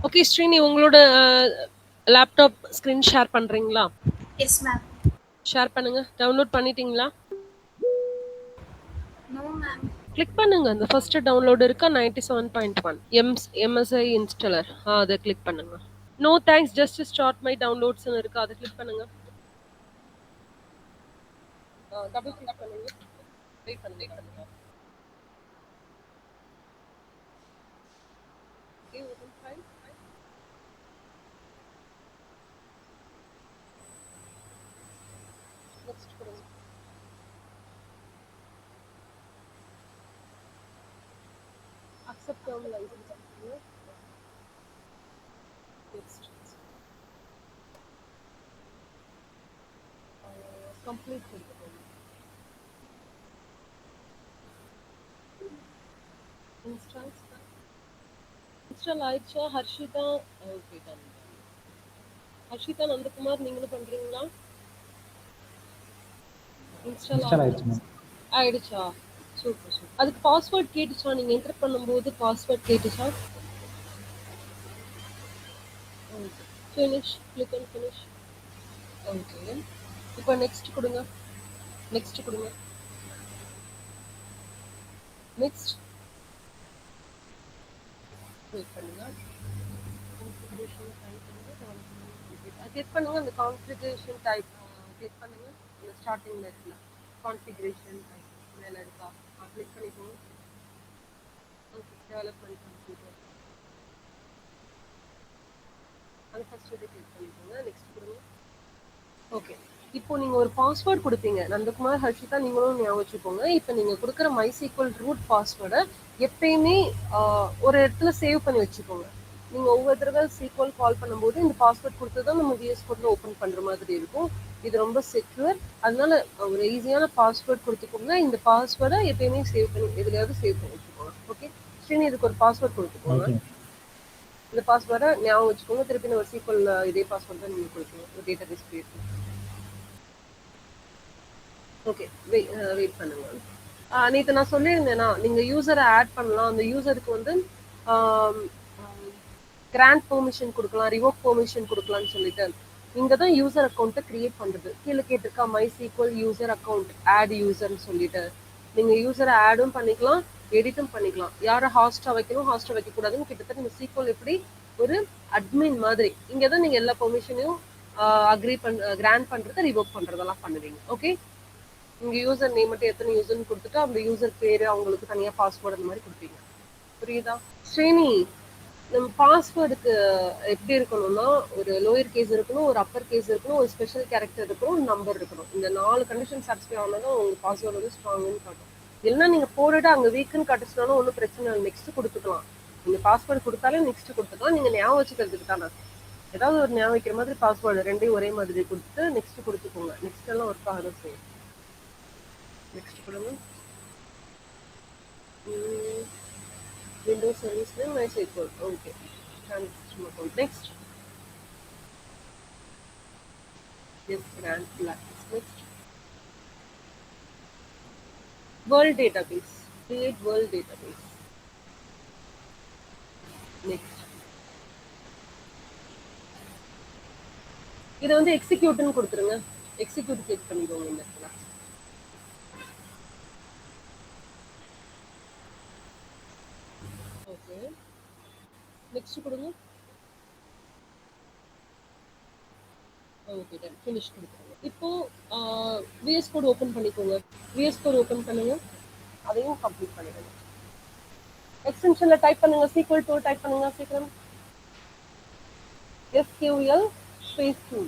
Okay Srini, உங்களோட laptop screen share பண்றீங்களா? Yes, ma'am. Share பண்ணுங்க. டவுன்லோட் பண்ணிட்டீங்களா? No, ma'am. கிளிக் பண்ணுங்க. அந்த ஃபர்ஸ்ட் டவுன்லோட் இருக்கா 97.1 MSI இன்ஸ்டாலர். அத கிளிக் பண்ணுங்க. No thanks just start my டவுன்லோட்ஸ்னு இருக்கு. அத கிளிக் பண்ணுங்க. டபுள் கிளிக் பண்ணுங்க. வெயிட் பண்ணுங்க. Okay open file. நெக்ஸ்ட் கொடுங்க. அக்செப்ட் டேர்ம் லைசன்ஸ் கொடுங்க. நெக்ஸ்ட் கம்ப்ளீட் கொடுங்க. இன்ஸ்டால் ஆயிடுச்சா? Harshitha okay done. ஹர்ஷிதா நந்தகுமார் நீங்களும் பண்றீங்களா? இன்ஸ்டால் இன்ஸ்டால் ஆகுது. ஆயிடுச்சு மேம். ஆயிடுச்சா? Super super. அதுக்கு பாஸ்வேர்ட் கேட்டுச்சா? நீங்க என்டர் பண்ணும்போது பாஸ்வேர்ட் கேட்டுச்சா? Okay. Finish. Click on finish. Okay. இப்போ நெக்ஸ்ட் கொடுங்க. நெக்ஸ்ட் கொடுங்க. நெக்ஸ்ட். வெயிட் பண்ணுங்க. கான்ஃபிகரேஷன் டைப் பண்ணுங்க. கிளிக் பண்ணுங்க. அந்த கான்ஃபிகரேஷன் டைப் கிளிக் பண்ணுங்க. இந்த ஸ்டார்டிங்ல இருக்குல்ல கான்ஃபிகரேஷன் டைப் மேல இருக்கா? கிளிக் பண்ணிக்கோங்க. ஓகே. Development computer. அது ஃபர்ஸ்ட் இதை கிளிக் பண்ணிக்கோங்க. நெக்ஸ்ட் கொடுங்க. ஓகே. இப்போ நீங்க ஒரு பாஸ்வேர்ட் கொடுப்பீங்க. நந்தகுமார், ஹர்ஷிதா நீங்களும் ஞாபகம் வச்சுக்கோங்க. இப்போ நீங்க கொடுக்குற MySQL ரூட் பாஸ்வேர்டை எப்பயுமே ஒரு இடத்துல சேவ் பண்ணி வச்சுக்கோங்க. நீங்க ஒவ்வொரு தடவை SQL கால் பண்ணும்போது இந்த பாஸ்வேர்ட் கொடுத்து தான் நம்ம VS கோட்ல ஓப்பன் பண்ற மாதிரி இருக்கும். இது ரொம்ப செக்யூர். அதனால ஒரு ஈஸியான பாஸ்வேர்ட் கொடுத்துக்கோங்க. இந்த பாஸ்வேர்டை எப்பயுமே சேவ் பண்ணி எதுலையாவது சேவ் பண்ணி வச்சுக்கோங்க. ஓகே. ஸ்ரீனி இதுக்கு ஒரு பாஸ்வேர்ட் கொடுத்துக்கோங்க. ஓகே. இந்த பாஸ்வேர்டை ஞாபகம் வச்சுக்கோங்க. திருப்பி ஒரு SQL இதே பாஸ்வேர்ட் தான் நீங்க கொடுக்கணும். ஒரு டேட்டா பேஸ் கிரியேட் பண்ணி. ஓகே. வெயிட் பண்ணுங்க. நேற்று நான் சொல்லியிருந்தேன்னா நீங்கள் யூசரை ஆட் பண்ணலாம். அந்த யூசருக்கு வந்து கிராண்ட் பெர்மிஷன் கொடுக்கலாம், ரிவோக் பெர்மிஷன் கொடுக்கலாம்னு சொல்லிட்டு இங்கே தான் யூசர் அக்கௌண்ட்டை கிரியேட் பண்ணுறது. கீழே கேட்டிருக்கா MySQL யூசர் அக்கௌண்ட் ஆட் யூசர்னு சொல்லிட்டு நீங்கள் யூசரை ஆடும் பண்ணிக்கலாம், எடிட்டும் பண்ணிக்கலாம். யாரை ஹாஸ்ட்டாக வைக்கணும், ஹாஸ்ட்டாக வைக்கக்கூடாதுன்னு கிட்டத்தட்ட நீங்கள் SQL எப்படி ஒரு அட்மின் மாதிரி இங்கே தான் நீங்கள் எல்லா பெர்மிஷனையும் அக்ரி கிராண்ட் பண்ணுறது, ரிவோக் பண்ணுறதெல்லாம் பண்ணுவீங்க. ஓகே. உங்க யூசர் நேம் மட்டும் எத்தனை யூசர்னு கொடுத்துட்டு அந்த யூசர் பேரு அவங்களுக்கு தனியா பாஸ்வேர்டு அந்த மாதிரி கொடுப்பீங்க. புரியுதா? ஸ்ரீனி, நம்ம பாஸ்வேர்டுக்கு எப்படி இருக்கணும்னா ஒரு லோயர் கேஸ் இருக்கணும், ஒரு அப்பர் கேஸ் இருக்கணும், ஒரு ஸ்பெஷல் கேரக்டர் இருக்கணும், ஒரு நம்பர் இருக்கணும். இந்த 4 கண்டிஷன் சாட்டிஸ்ஃபை ஆனாலும் உங்க பாஸ்வேர்டு வந்து ஸ்ட்ராங்குன்னு காட்டும். இல்லைன்னா நீங்க போட்டுட்டு அங்க வீக்குன்னு காட்டுச்சுனாலும் ஒன்றும் பிரச்சனை இல்லை, நெக்ஸ்ட் கொடுத்துக்கலாம். நீங்க பாஸ்வேர்டு கொடுத்தாலே நெக்ஸ்ட் கொடுத்துக்கலாம். நீங்க ஞாபகம் வச்சுக்கிறதுக்கு தானே ஏதாவது ஒரு ஞாபகம் வைக்கிற மாதிரி பாஸ்வேர்டு ரெண்டையும் ஒரே மாதிரி கொடுத்துட்டு நெக்ஸ்ட் கொடுத்துக்கோங்க. நெக்ஸ்ட் எல்லாம் ஒர்க் ஆகதான் செய்யும். நெக்ஸ்ட் கொடுங்க. Windows service name MySQL. Okay. System account. Next. Yes grant blocks. Next. World database. Create world database. Next. இதை வந்து எக்ஸிக்யூட்னு கொடுத்துருங்க. எக்ஸிக்யூட் கிளிக் பண்ணிக்கோங்க இந்த இடத்துல. ஓகே. நெக்ஸ்ட் கொடுங்க. Okay done. ஃபினிஷ் கொடுத்துருங்க. இப்போ VS கோட் ஓப்பன் பண்ணிக்கோங்க. VS கோட் ஓப்பன் பண்ணுங்க. அதையும் கம்ப்ளீட் பண்ணிடுங்க. எக்ஸ்டென்ஷன்ல டைப் பண்ணுங்க. SQL 2 டைப் பண்ணுங்க சீக்கிரம். SQL space 2.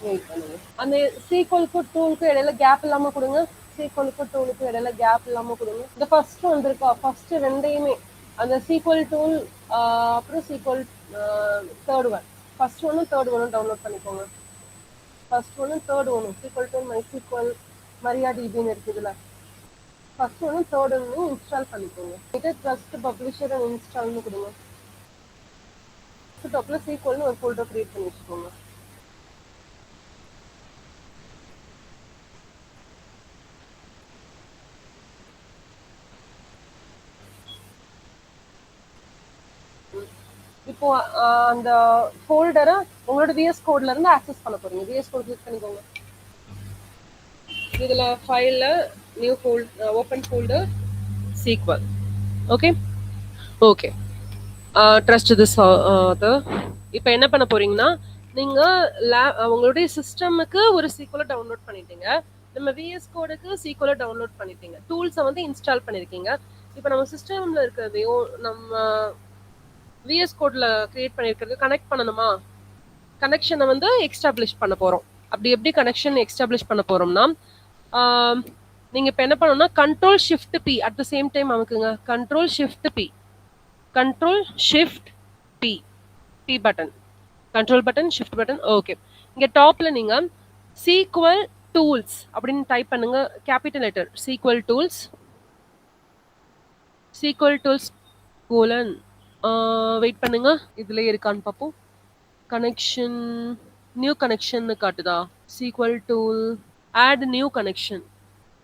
வெயிட் பண்ணுங்க. அந்த SQL-க்கும் 2-க்கும் இடையில கேப் இல்லாம கொடுங்க. SQL-க்கும் 2-க்கும் இடையில கேப் இல்லாம கொடுங்க. இந்த ஃபர்ஸ்ட் வந்திருக்கா? ஃபர்ஸ்ட் ரெண்டையுமே அந்த SQL டூல் அப்புறம் SQL தேர்ட் ஒன், ஃபர்ஸ்ட் ஒன்னும் தேர்ட் ஒன்னும் டவுன்லோட் பண்ணிக்கோங்க. ஃபர்ஸ்ட் ஒன்னும் தேர்ட் ஒன்னும் SQL டூல் MySQL MariaDBன்னு இருக்குதுல, ஃபர்ஸ்ட் ஒன்னும் தேர்ட் ஒன்னும் இன்ஸ்டால் பண்ணிக்கோங்க. இது ட்ரஸ்ட் பப்ளிஷர் அண்ட் இன்ஸ்டால்னு கொடுங்க. டாப்ல SQLனு ஒரு ஃபோல்டர் கிரியேட் பண்ணி வச்சுக்கோங்க. இப்போ அந்த ஃபோல்டரை உங்களோட விஎஸ் கோட்ல இருந்து ஆக்சஸ் பண்ண போறீங்க. விஎஸ் கோட் கிளிக் பண்ணிக்கோங்க. இதுல ஃபைல்ல new open folder SQL. Okay okay trust this இப்போ என்ன பண்ண போறீங்கன்னா நீங்க உங்களுடைய சிஸ்டமுக்கு ஒரு சீக்வலை டவுன்லோட் பண்ணிட்டீங்க. நம்ம விஎஸ் கோடுக்கு சீக்வலை டவுன்லோட் பண்ணிட்டீங்க. டூல்ஸை வந்து இன்ஸ்டால் பண்ணிருக்கீங்க. இப்போ நம்ம சிஸ்டம்ல இருக்கிறதையும் நம்ம விஎஸ் கோட்ல கிரியேட் பண்ணிருக்கிறது கனெக்ட் பண்ணணுமா? கனெக்ஷனை வந்து எக்ஸ்டாப்ளிஷ் பண்ண போறோம். அப்படி எப்படி கனெக்ஷன் எக்ஸ்டாப்ளிஷ் பண்ண போறோம்னா நீங்க இப்ப என்ன பண்ணணும்னா control shift P at the same time அமுக்குங்க. Control shift P, control shift P, P button, control button, shift button. Okay, இங்க டாப்ல நீங்க சீக்வல் டூல்ஸ் அப்படின்னு டைப் பண்ணுங்க. Capital letter SQL tools, SQL tools colon. Wait பண்ணுங்க, இதுல இருக்கான்னு பார்ப்போம். கனெக்ஷன் நியூ கனெக்ஷன் காட்டுதா? SQL tool add new connection,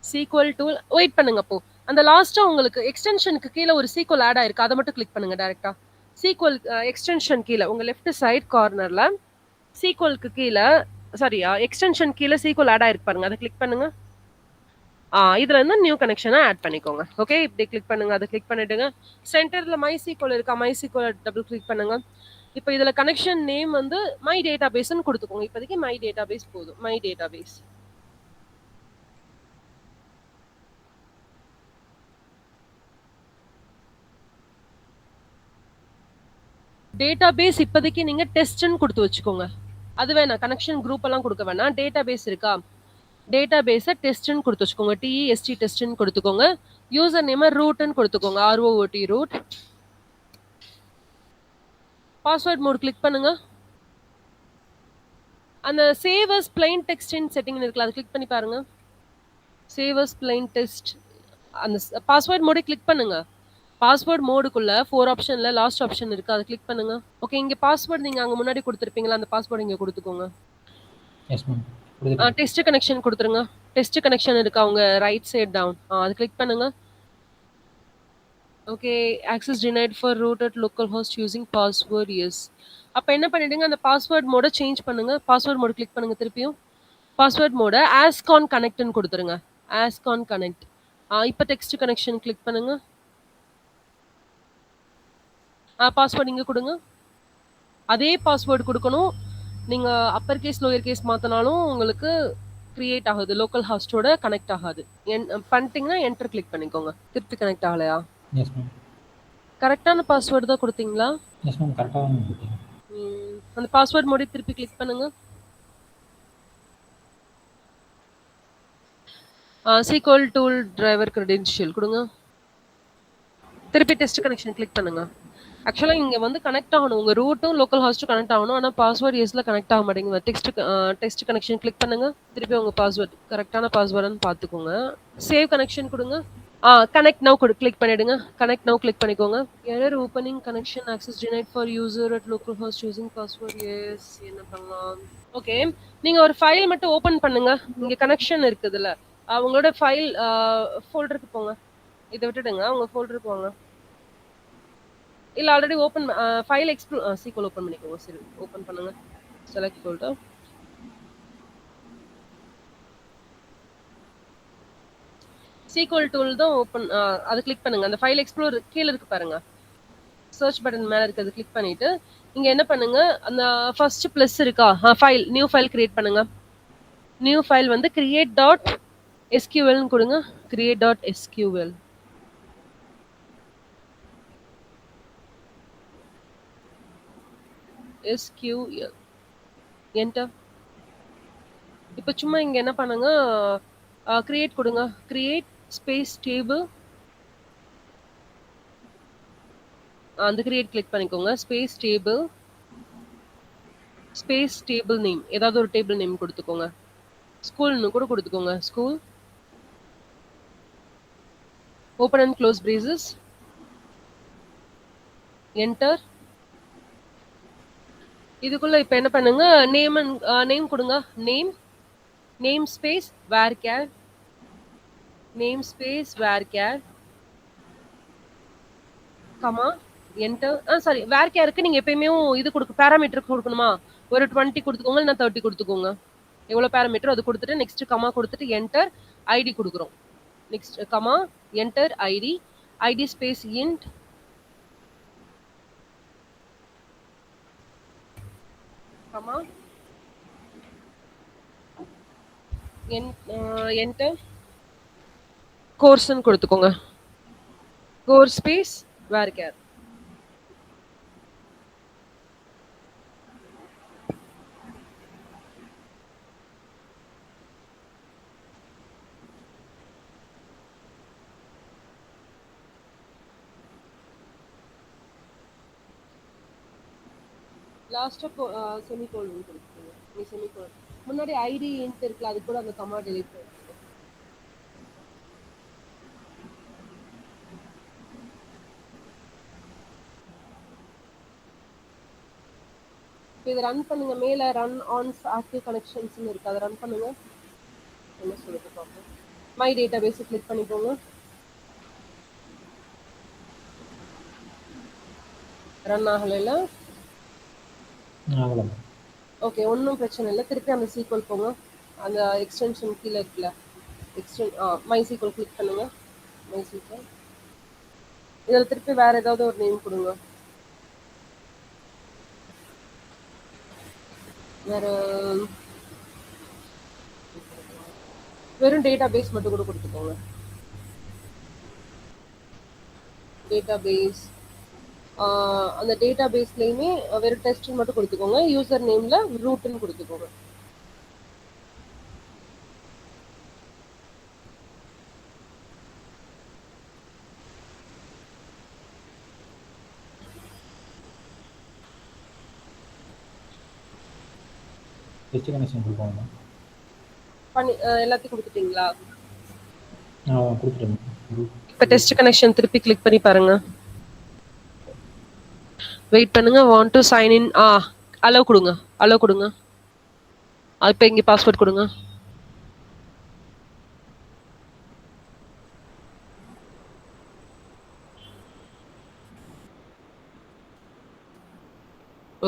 SQL tool. Wait பண்ணுங்க. அப்போ அந்த லாஸ்டா உங்களுக்கு எக்ஸ்டென்ஷனுக்கு கீழே ஒரு சீக்வல் ஆட் ஆயிருக்கு, அதை மட்டும் கிளிக் பண்ணுங்க. டைரக்டா சீக்வல் எக்ஸ்டென்ஷன் கீழே உங்க லெஃப்ட் சைட் கார்னர்ல சீக்வலுக்கு கீழே, சாரி எக்ஸ்டென்ஷன் கீழே சீக்வல் ஆட் ஆயிருக்கு பாருங்க, அதை கிளிக் பண்ணுங்க. இதுல இருந்து நியூ கனெக்ஷனை ஆட் பண்ணிக்கோங்க. ஓகே, இப்படி கிளிக் பண்ணுங்க. அதை கிளிக் பண்ணிடுங்க. சென்டர்ல மை சீக்வல் இருக்கா? மை சீக்வல் டபுள் கிளிக் பண்ணுங்க. இப்போ இதுல கனெக்ஷன் நேம் வந்து மை டேட்டா பேஸ்ன்னு கொடுத்துக்கோங்க. இப்போதைக்கு மை டேட்டா பேஸ் போதும். My database. Database இப்போதைக்கு நீங்க டெஸ்ட்னு கொடுத்து வச்சுக்கோங்க. அது வேணாம், கனெக்ஷன் குரூப் எல்லாம் கொடுக்க வேணாம். டேட்டா பேஸ் இருக்கா? டேட்டா பேஸை டெஸ்ட்னு கொடுத்து வச்சுக்கோங்க. டிஇஎஸ்டி டெஸ்ட்னு கொடுத்துக்கோங்க. யூசர் நேம ரூட்னு கொடுத்துக்கோங்க. ROOT root. Password mode click பண்ணுங்க. அந்த சேவ் அஸ் பிளைன் டெக்ஸ்ட் இன் செட்டிங் இருக்குல்ல, அதை கிளிக் பண்ணி பாருங்க. சேவ் அஸ் பிளைன் டெக்ஸ்ட், அந்த பாஸ்வேர்ட் மோடை கிளிக் பண்ணுங்க. பாஸ்வேர்ட் மோடுக்குள்ள 4 ஆப்ஷன்ல லாஸ்ட் ஆப்ஷன் இருக்கு, அதை கிளிக் பண்ணுங்க. ஓகே, இங்க பாஸ்வேர்ட் நீங்க அங்க முன்னாடி கொடுத்திருப்பீங்களா, அந்த பாஸ்வேர்ட் இங்க கொடுத்துக்கோங்க. Yes ma'am. டெஸ்ட் கனெக்ஷன் கொடுத்துருங்க. டெஸ்ட் கனெக்ஷன் இருக்கா உங்க ரைட் சைடு டவுன், அது கிளிக் பண்ணுங்க. Okay, access denied for root at local host using password yes. அப்போ என்ன பண்ணிடுங்க, அந்த பாஸ்வேர்ட் மோட சேஞ்ச் பண்ணுங்க. பாஸ்வேர்ட் மோட் கிளிக் பண்ணுங்க. திருப்பியும் பாஸ்வேர்ட் மோட ஆஸ்கான் கனெக்ட்னு கொடுத்துருங்க. Ask on connect. இப்போ டெக்ஸ்ட் கனெக்ஷன் கிளிக் பண்ணுங்க. பாஸ்வேர்ட் இங்க கொடுங்க. அதே பாஸ்வேர்டு கொடுக்கணும். நீங்க அப்பர் கேஸ் லோயர் கேஸ் மாத்தினாலும் உங்களுக்கு கிரியேட் ஆகுது, லோக்கல் ஹாஸ்டோட கனெக்ட் ஆகாது. பண்ணிட்டீங்கன்னா என்டர் கிளிக் பண்ணிக்கோங்க. திருப்பி கனெக்ட் ஆகலையா? Yes ma'am. கரெக்டான பாஸ்வேர்டு தான் கொடுத்தீங்களா? எஸ் மேம், கரெக்டாக தான் கொடுத்தீங்க. அந்த பாஸ்வேர்ட் மோடி திருப்பி கிளிக் பண்ணுங்க. சீக்வல் டூல் டிரைவர் கிரெடென்ஷியல் கொடுங்க. திருப்பி டெஸ்ட் கனெக்ஷன் கிளிக் பண்ணுங்க. ஆக்சுவலாக இங்கே வந்து கனெக்ட் ஆகணும், உங்கள் ரூட்டும் லோக்கல் ஹாஸ்ட்டும் கனெக்ட் ஆகணும். ஆனால் பாஸ்வேர்ட் எஸ்ல கனெக்ட் ஆக மாட்டேங்குது. டெஸ்ட் கனெக்ஷன் கிளிக் பண்ணுங்க. திருப்பி உங்கள் பாஸ்வேர்ட் கரெக்டான பாஸ்வேர்டுன்னு பார்த்துக்கோங்க. சேவ் கனெக்ஷன் கொடுங்க. கனெக்ட் நவ் கிளிக் பண்ணிடுங்க. கனெக்ட் நவ் கிளிக் பண்ணிக்கோங்க. Error opening connection access denied for user at local host using password yes. என்ன பண்ணலாம்? ஓகே, நீங்க ஒரு ஃபைல் மட்டும் ஓபன் பண்ணுங்க. இங்க கனெக்ஷன் இருக்குதுல்ல, உங்களோட ஃபைல் ஃபோல்டருக்கு போங்க. இதை விட்டுடுங்க, உங்க ஃபோல்டருக்கு போங்க. இல்ல already open file SQL open பண்ணிக்கோங்க. சரி, ஓபன் பண்ணுங்க. Select folder. சீக்வல் டூல் தான் ஓபன், அது கிளிக் பண்ணுங்க. அந்த ஃபைல் எக்ஸ்ப்ளோர் கீழ இருக்கு பாருங்க, சர்ச் பட்டன் மேல இருக்கு, அது கிளிக் பண்ணிட்டு இங்க என்ன பண்ணுங்க, அந்த ஃபர்ஸ்ட் பிளஸ் இருக்கா, ஃபைல் நியூ ஃபைல் கிரியேட் பண்ணுங்க. நியூ ஃபைல் வந்து create டாட் எஸ்கியூஎல்னு கொடுங்க. create dot SQL. SQL enter. இப்போ சும்மா இங்க என்ன பண்ணுங்க, கிரியேட் கொடுங்க. கிரியேட் ஸ்பேஸ் டேபிள், அந்த கிரியேட் கிளிக் பண்ணிக்கோங்க. Space table, space table name, ஏதாவது ஒரு டேபிள் நேம் கொடுத்துக்கோங்க. ஸ்கூல்னு கூட கொடுத்துக்கோங்க. School. Open and close braces. Enter. இதுக்குள்ள இப்போ என்ன பண்ணுங்க, நேம் கொடுங்க. Name space varchar, name space varchar, comma enter sorry வேர் கேருக்கு நீங்க எப்பயுமே இது பேராமீட்டர் கொடுக்கணுமா? ஒரு 20 குடுத்துக்கோங்க, இல்லன்னா 30 குடுத்துக்கோங்க. எவ்வளோ பேராமீட்டரோ அது குடுத்துட்டு, நெக்ஸ்ட் கமா குடுத்துட்டு, என்டர் ஐடி குடுக்குறோம். Next comma, enter ID, ID space int, comma, enter கோர்ஸ்ன்னு குடுத்துக்கோங்க. Course space varchar. லாஸ்டா செமிகோலன் குடுத்துக்கோங்க. நீ செமிகோலன். முன்னாடி ஐடி இன்ட் இருக்குல்ல, அது கூட அந்த கமா டெலீட் பண்ணிடுங்க. இதை ரன் பண்ணுங்க. மேல ரன் ஆன் ஆக்டிவ் கனெக்ஷன்ஸ்னு இருக்கு, அதை ரன் பண்ணுங்க. என்ன சொல்லிட்டு பார்ப்போம். மை டேட்டா பேஸ் கிளிக் பண்ணிக்கோங்க. ரன் ஆகலைல? ஆகலை. ஓகே, ஒன்றும் பிரச்சனை இல்லை. திருப்பி அந்த சீக்வல் போங்க. அந்த எக்ஸ்டென்ஷன் கீழே இருக்குல்ல, மை சீக்வல் கிளிக் பண்ணுங்க. My SQL. இதில் திருப்பி வேற ஏதாவது ஒரு நேம் கொடுங்க. வேற வெறும் டேட்டா பேஸ் மட்டும் கூட கொடுத்துக்கோங்க. டேட்டா பேஸ், அந்த டேட்டா பேஸ்லையுமே வெறும் டெஸ்ட் மட்டும் கொடுத்துக்கோங்க. யூசர் நேம்ல ரூட்னு கொடுத்துக்கோங்க. டெஸ்ட் கனெக்ஷன் கொடுப்பாங்க. பண்ணி எல்லாத்தையும் கொடுத்துட்டீங்களா? கொடுத்துட்டேன். இப்போ டெஸ்ட் கனெக்ஷன் திருப்பி கிளிக் பண்ணி பாருங்க. வெயிட் பண்ணுங்க. Want to sign in. Allow கொடுங்க. அலோவ் கொடுங்க. இப்போ இங்கே பாஸ்வேர்ட் கொடுங்க.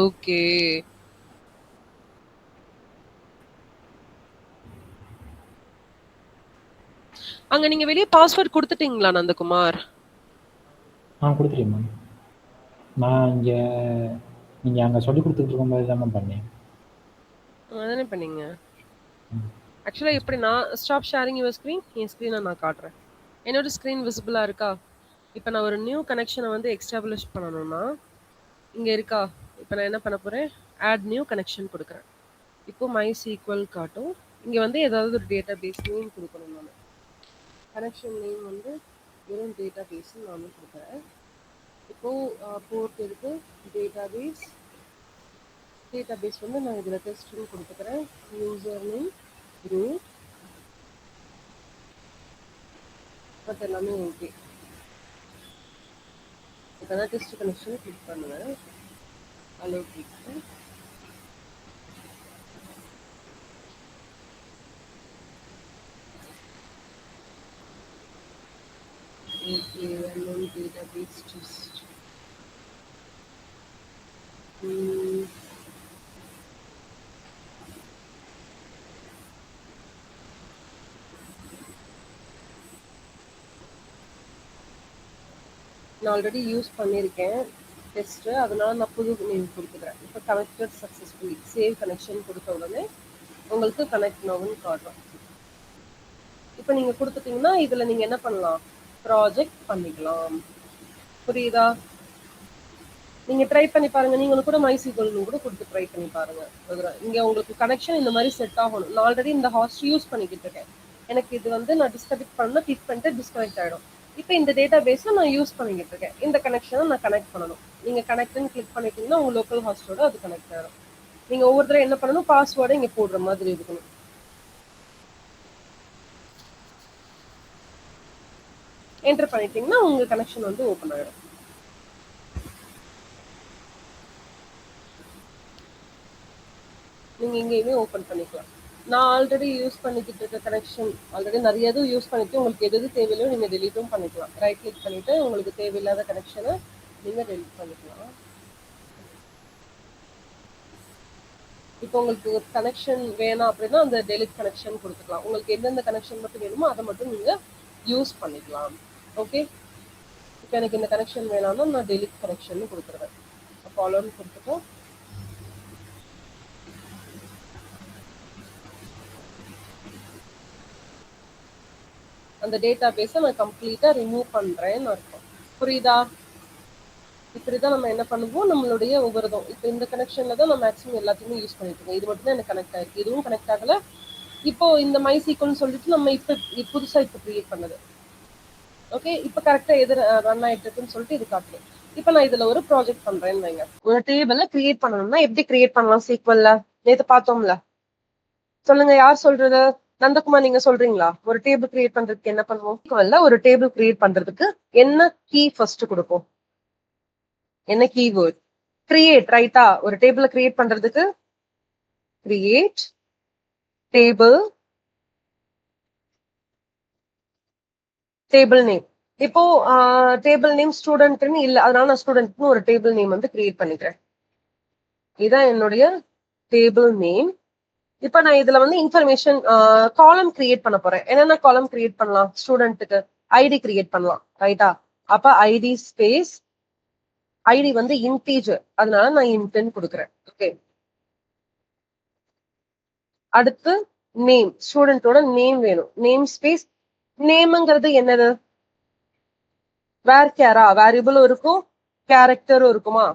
ஓகே. அங்க நீங்க வெளியே பாஸ்வேர்ட் கொடுத்துட்டீங்களா நந்தகுமார்? கொடுத்துட்டேன் மேம். நான் இங்கே நீங்கள் அங்கே சொல்லி கொடுத்துட்டு இருக்கும்போது தான் மேம் பண்ணேன். அதானே பண்ணீங்க. ஆக்சுவலா எப்படி நான் ஸ்டாப் ஷேரிங் யுவர் ஸ்க்ரீன், என் ஸ்க்ரீனை நான் காட்டுறேன். என்னோட ஸ்க்ரீன் விசிபிளா இருக்கா? இப்போ நான் ஒரு நியூ கனெக்ஷனை வந்து எக்ஸ்டாப்ளிஷ் பண்ணணும்னா இங்க இருக்கா? இப்போ நான் என்ன பண்ண போறேன்? ஆட் நியூ கனெக்ஷன் கொடுக்குறேன். இப்போ மை சீக்வல் காட்டும். இங்க வந்து ஏதாவது ஒரு டேட்டா பேஸ் நேம் கொடுக்கணும். நான் கனெக்ஷன் நேம் வந்து வெறும் டேட்டா பேஸ் நானும் கொடுக்குறேன். இப்போ போர்ட் இருக்கு, டேட்டா பேஸ் வந்து நான் இதில் டெஸ்ட்னு கொடுத்துக்கிறேன். யூசர் நேம் ரூட், பட் எல்லாமே ஓகே. இப்போ தான் டெஸ்ட் கனெக்ஷன் கிளிக் பண்ணுவேன். Allow click. Okay, unknown database test. நான் ஆல்ரெடி யூஸ் பண்ணியிருக்கேன் டெஸ்ட்டு, அதனால நான் புது நேம் கொடுத்துக்கிறேன். இப்போ கனெக்டட் சக்ஸஸ்ஃபுல்லி சேவ் கனெக்ஷன் கொடுத்த உடனே உங்களுக்கு கனெக்ட் நோவுன்னு காட்டும். இப்போ நீங்கள் கொடுத்துட்டீங்கன்னா இதில் நீங்கள் என்ன பண்ணலாம்? ப்ராஜெக்ட் பண்ணிக்கலாம். புரியுதா? நீங்கள் ட்ரை பண்ணி பாருங்க. நீங்களும் கூட மைசீக்வல்னு கூட கொடுத்து ட்ரை பண்ணி பாருங்க. இங்கே உங்களுக்கு கனெக்ஷன் இந்த மாதிரி செட் ஆகணும். நான் ஆல்ரெடி இந்த ஹாஸ்ட் யூஸ் பண்ணிக்கிட்டு இருக்கேன். எனக்கு இது வந்து நான் டிஸ்கனெக்ட் பண்ணணும், கிளிக் பண்ணிட்டு டிஸ்கனெக்ட் ஆகிடும். இப்போ இந்த டேட்டா பேஸை நான் யூஸ் பண்ணிக்கிட்டு இருக்கேன். இந்த கனெக்ஷனை நான் கனெக்ட் பண்ணணும். நீங்கள் கனெக்ட்னு கிளிக் பண்ணிட்டீங்கன்னா உங்கள் லோக்கல் ஹாஸ்டோட அது கனெக்ட் ஆகிடும். நீங்கள் ஒவ்வொரு தடவை என்ன பண்ணணும்? பாஸ்வேர்டை இங்கே போடுற மாதிரி இருக்கணும். என்டர் பண்ணிட்டீங்கன்னா உங்க கனெக்ஷன் வந்து ஓப்பன் ஆகிடும். நீங்க எங்கேயுமே ஓப்பன் பண்ணிக்கலாம். நான் ஆல்ரெடி யூஸ் பண்ணிக்கிட்டு இருக்க கனெக்ஷன் ஆல்ரெடி நிறைய இது யூஸ் பண்ணிட்டு உங்களுக்கு எது தேவையில்லையோ நீங்க டெலீட்டும் பண்ணிக்கலாம். ரைட் கிளிக் பண்ணிட்டு உங்களுக்கு தேவையில்லாத கனெக்ஷனை நீங்க டெலிட் பண்ணிக்கலாம். இப்போ உங்களுக்கு கனெக்ஷன் வேணாம் அப்படின்னா அந்த டெலிட் கனெக்ஷன் கொடுத்துக்கலாம். உங்களுக்கு எந்தெந்த கனெக்ஷன் மட்டும் வேணுமோ அதை மட்டும் நீங்க யூஸ் பண்ணிக்கலாம். ஓகே, இப்போ எனக்கு இந்த கனெக்ஷன் வேணாம்னா நான் டெலிட் கனெக்ஷன் கொடுத்துருவேன். ஃபாலோன்னு கொடுத்துட்டோம். அந்த டேட்டா பேஸை நான் கம்ப்ளீட்டா ரிமூவ் பண்றேன்னு அர்த்தம். புரியுதா? இப்படிதான் நம்ம என்ன பண்ணுவோம், நம்மளுடைய ஒவ்வொருதும் இப்போ இந்த கனெக்ஷன்ல தான் நான் மேக்ஸிமம் எல்லாத்தையுமே யூஸ் பண்ணிட்டு இருக்கேன். இது மட்டும் தான் எனக்கு கனெக்ட் ஆயிருக்கு, இதுவும் கனெக்ட் ஆகல. இப்போ இந்த மைசீக்வல்னு சொல்லிட்டு நம்ம இப்போ புதுசா இப்போ கிரியேட் பண்ணது. ஓகே, இப்போ கரெக்டா எது ரன் ஆயிட்டு இருக்குன்னு சொல்லிட்டு இது காட்டுறேன். இப்போ நான் இதுல ஒரு ப்ராஜெக்ட் பண்றேன்னு வைங்க. ஒரு டேபிள்ல கிரியேட் பண்ணணும்னா எப்படி கிரியேட் பண்ணலாம் சீக்வல்ல? நேத்து பார்த்தோம்ல, சொல்லுங்க யார் சொல்றது? நந்தகுமார், நீங்க சொல்றீங்களா? ஒரு டேபிள் கிரியேட் பண்றதுக்கு என்ன பண்ணுவோம்? சீக்வல்ல ஒரு டேபிள் கிரியேட் பண்றதுக்கு என்ன கீ ஃபர்ஸ்ட் கொடுப்போம்? என்ன கீவேர்ட்? கிரியேட், ரைட்டா? ஒரு டேபிள கிரியேட் பண்றதுக்கு கிரியேட் டேபிள், டேபிள் நேம். இப்போ டேபிள் நேம் ஸ்டூடெண்ட்னு இல்ல, அதனால நான் ஸ்டூடெண்ட்னு ஒரு டேபிள் நேம் வந்து கிரியேட் பண்ணிக்கிறேன். இதுதான் என்னுடைய டேபிள் நேம். இப்போ நான் இதுல வந்து இன்ஃபர்மேஷன் காலம் கிரியேட் பண்ண போறேன். என்னென்ன காலம் கிரியேட் பண்ணலாம்? ஸ்டூடெண்ட்டுக்கு ஐடி கிரியேட் பண்ணலாம், ரைட்டா? அப்ப ஐடி ஸ்பேஸ், ஐடி வந்து இன்டீஜர், அதனால நான் இன்ட்னு கொடுக்குறேன். ஓகே, அடுத்து நேம், ஸ்டூடெண்டோட நேம் வேணும். நேம் ஸ்பேஸ், நேம்ங்கிறது என்னது? வேர் கேரா, வேரியபிளும் இருக்கும் கேரக்டரும் இருக்குமா?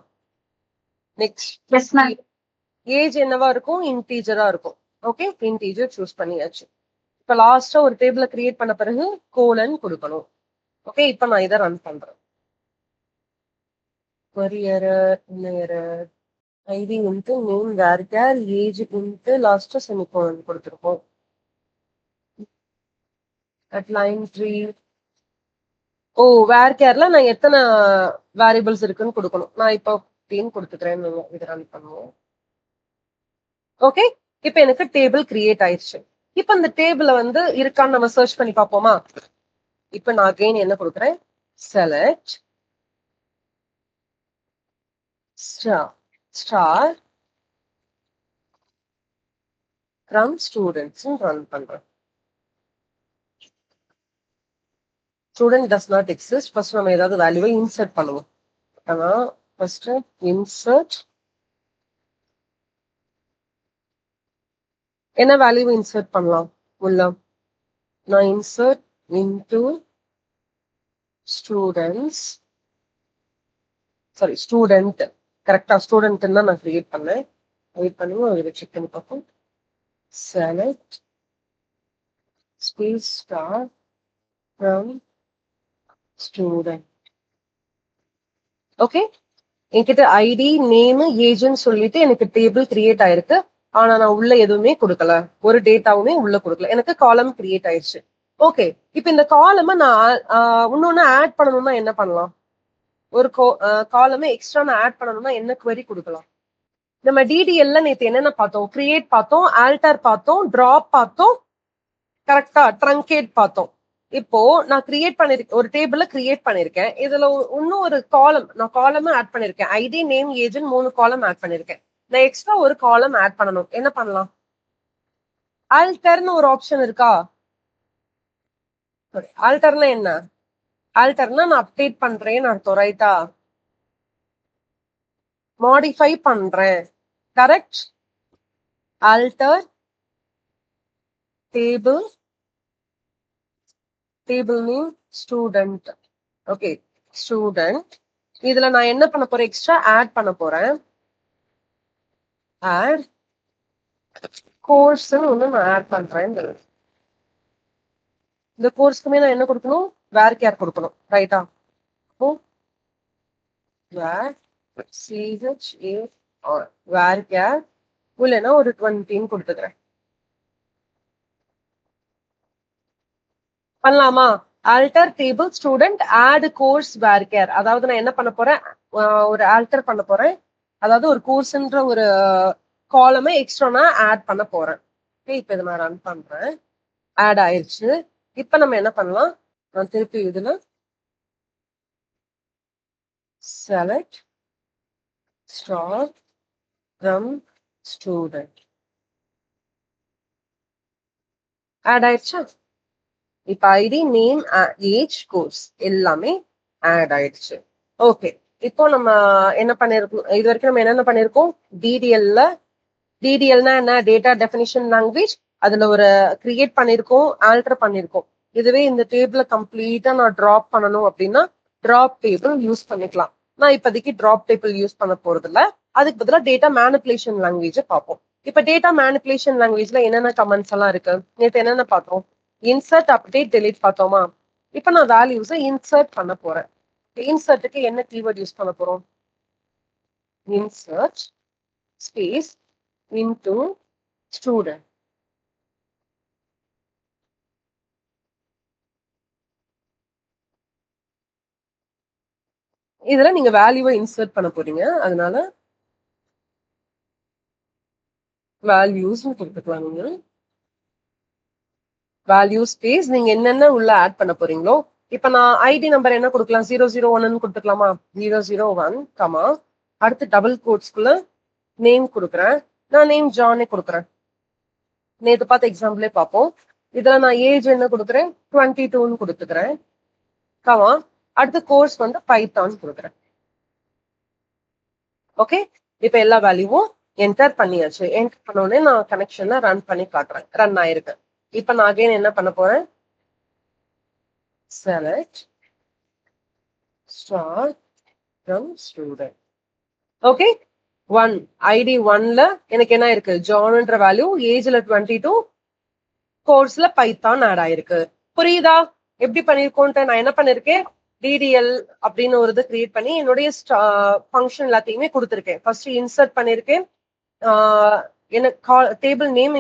நெக்ஸ்ட் ஏஜ் என்னவா இருக்கும்? இன்டீஜரா இருக்கும். ஓகே, இன்டீஜர் சூஸ் பண்ணியாச்சு. இப்ப லாஸ்டா ஒரு டேபிள கிரியேட் பண்ண பிறகு கோலன் கொடுக்கணும். ஓகே, இப்ப நான் இதை ரன் பண்றேன். query error, error, ID int name varchar, age int லாஸ்டா செமிகோலன் கொடுத்துருக்கோம். அட் லைன் 3, ஓ வேர் கேர்ல நான் எத்தனை வேரியபிள்ஸ் இருக்குன்னு கொடுக்கணும். நான் இப்போ 15 கொடுத்துக்கிறேன். இதை ரன் பண்ணுவோம். ஓகே, இப்போ எனக்கு டேபிள் கிரியேட் ஆயிடுச்சு. இப்போ இந்த டேபிள வந்து இருக்கான்னு நம்ம சர்ச் பண்ணி பார்ப்போமா? இப்போ நான் அகைன் என்ன கொடுக்குறேன்? Select star from students run பண்றேன். Student does not exist. First நம்ம ஏதாவது வேல்யூவை இன்சர்ட் பண்ணுவோம். ஆனா ஃபர்ஸ்ட் இன்சர்ட், என்ன வேல்யூவை இன்சர்ட் பண்ணலாம் உள்ள? நான் insert into students, sorry student, கரெக்டா ஸ்டூடெண்ட் தான் நான் கிரியேட் பண்ணேன். வெயிட் பண்ணுவோம், அதை செக் பண்ணி பார்ப்போம். Select space star from student. Okay, என்கிட்ட ஐடி நேம் ஏஜ்னு சொல்லிட்டு எனக்கு டேபிள் கிரியேட் ஆயிருக்கு. ஆனா நான் உள்ள எதுவுமே கொடுக்கல, ஒரு டேட்டாவுமே உள்ள கொடுக்கல. எனக்கு காலம் கிரியேட் ஆயிடுச்சு. ஓகே, இப்ப இந்த காலமை நான் இன்னொன்னு ஆட் பண்ணணும்னா என்ன பண்ணலாம்? ஒரு காலமே எக்ஸ்ட்ரா நான் ஆட் பண்ணணும்னா என்ன query கொடுக்கலாம்? நம்ம டிடிஎல்ல நேத்து என்னென்ன பார்த்தோம்? கிரியேட் பார்த்தோம், ஆல்டர் பார்த்தோம், டிராப் பார்த்தோம், கரெக்டா? ட்ரங்கேட் பார்த்தோம். இப்போ நான் கிரியேட் பண்ணிருக்கேன், ஒரு டேபிள கிரியேட் பண்ணிருக்கேன். இதுல இன்னும் ஒரு காலம், நான் காலம் ஆட் பண்ணிருக்கேன். ஐடி நேம் ஏஜ்னு 3 காலம் ஆட் பண்ணிருக்கேன். நான் எக்ஸ்ட்ரா ஒரு காலம் ஆட் பண்ணணும், என்ன பண்ணலாம்? ஆல்டர்னு ஒரு ஆப்ஷன் இருக்கா? ஆல்டர்னா என்ன? ஆல்டர்னா நான் அப்டேட் பண்றேன்னு அர்த்தம், ரைட்டா? மாடிஃபை பண்றேன், correct? Alter table, table name student. Okay, student. இதுல நான் என்ன பண்ண போறேன்? எக்ஸ்ட்ரா ஆட் பண்ண போறேன். ஆட் கோர்ஸ் ஒண்ணு நான் ஆட் பண்றேன். இந்த கோர்ஸ்க்குமே நான் என்ன கொடுக்கணும்? வேர் கேர் கொடுக்கணும், ரைட்டா? வேர் CHA வேர் கேர் இல்லைன்னா ஒரு 20 கொடுத்துக்கிறேன். பண்ணலாமா? Alter table student add course varchar. அதாவது நான் என்ன பண்ண போறேன்? ஒரு ஆல்டர் பண்ண போறேன். அதாவது ஒரு கோர்ஸ்ன்ற ஒரு காலமை எக்ஸ்ட்ரா நான் ஆட் பண்ண போறேன். இப்ப இதை நான் ரன் பண்றேன். ஆட் ஆயிடுச்சு. இப்ப நம்ம என்ன பண்ணலாம்? நான் திருப்பி இதுல select star from student. Add ஆயிடுச்சா? இப்ப ஐடி, நேம், ஏஜ், கோர்ஸ் எல்லாமே ஆட் ஆயிடுச்சு. ஓகே, இப்போ நம்ம என்ன பண்ணிருக்கோம், இது வரைக்கும் நம்ம என்னென்ன பண்ணிருக்கோம்? டிடிஎல்னா என்ன? Data definition language. அதுல ஒரு கிரியேட் பண்ணிருக்கோம், ஆல்டர் பண்ணிருக்கோம். இதுவே இந்த டேபிள கம்ப்ளீட்டா நான் டிராப் பண்ணணும் அப்படின்னா டிராப் டேபிள் யூஸ் பண்ணிக்கலாம். நான் இப்போதைக்கு டிராப் டேபிள் யூஸ் பண்ண போறது இல்ல. அதுக்கு பதிலா டேட்டா மேனிபுலேஷன் லாங்குவேஜ் பார்ப்போம். இப்ப டேட்டா மேனிபுலேஷன் லாங்குவேஜ்ல என்னென்ன கமெண்ட்ஸ் எல்லாம் இருக்கு? நேற்று என்னென்ன பார்த்தோம்? இன்சர்ட், அப்டேட், டெலீட் பார்த்தோமா? இப்ப நான் வேல்யூஸை இன்சர்ட் பண்ண போறேன். இன்சர்ட்டுக்கு என்ன கீவேர்ட் யூஸ் பண்ண போறோம்? Insert space into student. இதுல நீங்க வேல்யூவை இன்சர்ட் பண்ண போறீங்க, அதனால வேல்யூஸ் கொடுத்துக்கலாம். நீங்க வேல்யூ ஸ்பேஸ் நீங்க என்னென்ன உள்ள ஆட் பண்ண போறீங்களோ, இப்ப நான் ஐடி நம்பர் என்ன கொடுக்கலாம்? 001 கொடுத்துக்கலாமா? 001 கமா அடுத்து டபுள் கோட்ஸ்குள்ள நேம் கொடுக்குறேன். நான் நேம் ஜானே கொடுக்குறேன். நேற்று பார்த்த எக்ஸாம்பிளே பார்ப்போம். இதுல நான் ஏஜ் என்ன கொடுக்குறேன்? 22 கொடுத்துக்கிறேன். கமா அடுத்த கோர்ஸ் வந்து பைத்தான் கொடுக்குறேன். ஓகே, இப்ப எல்லா வேல்யூவும் என்டர் பண்ணியாச்சு. என்டர் பண்ண உடனே நான் கனெக்ஷன்ல ரன் பண்ணி காட்டுறேன். ரன் ஆயிருக்கு. இப்ப நான் அகைன் என்ன பண்ண போறேன்? Select star from student. Okay, 1 ID 1ல எனக்கு என்ன இருக்கு? ஜான்ன்ற வேல்யூ, ஏஜ்ல 22, கோர்ஸ்ல பைத்தான் ஆட் ஆயிருக்கு. புரியுதா எப்படி பண்ணிருக்கோன்ட்டு? நான் என்ன பண்ணிருக்கேன்? டிடிஎல் அப்படின்னு ஒரு இது கிரியேட் பண்ணி என்னுடைய ஃபங்க்ஷன் எல்லாத்தையுமே கொடுத்துருக்கேன். ஃபர்ஸ்ட் இன்சர்ட் பண்ணிருக்கேன், எனக்கு டேபிள் நேம்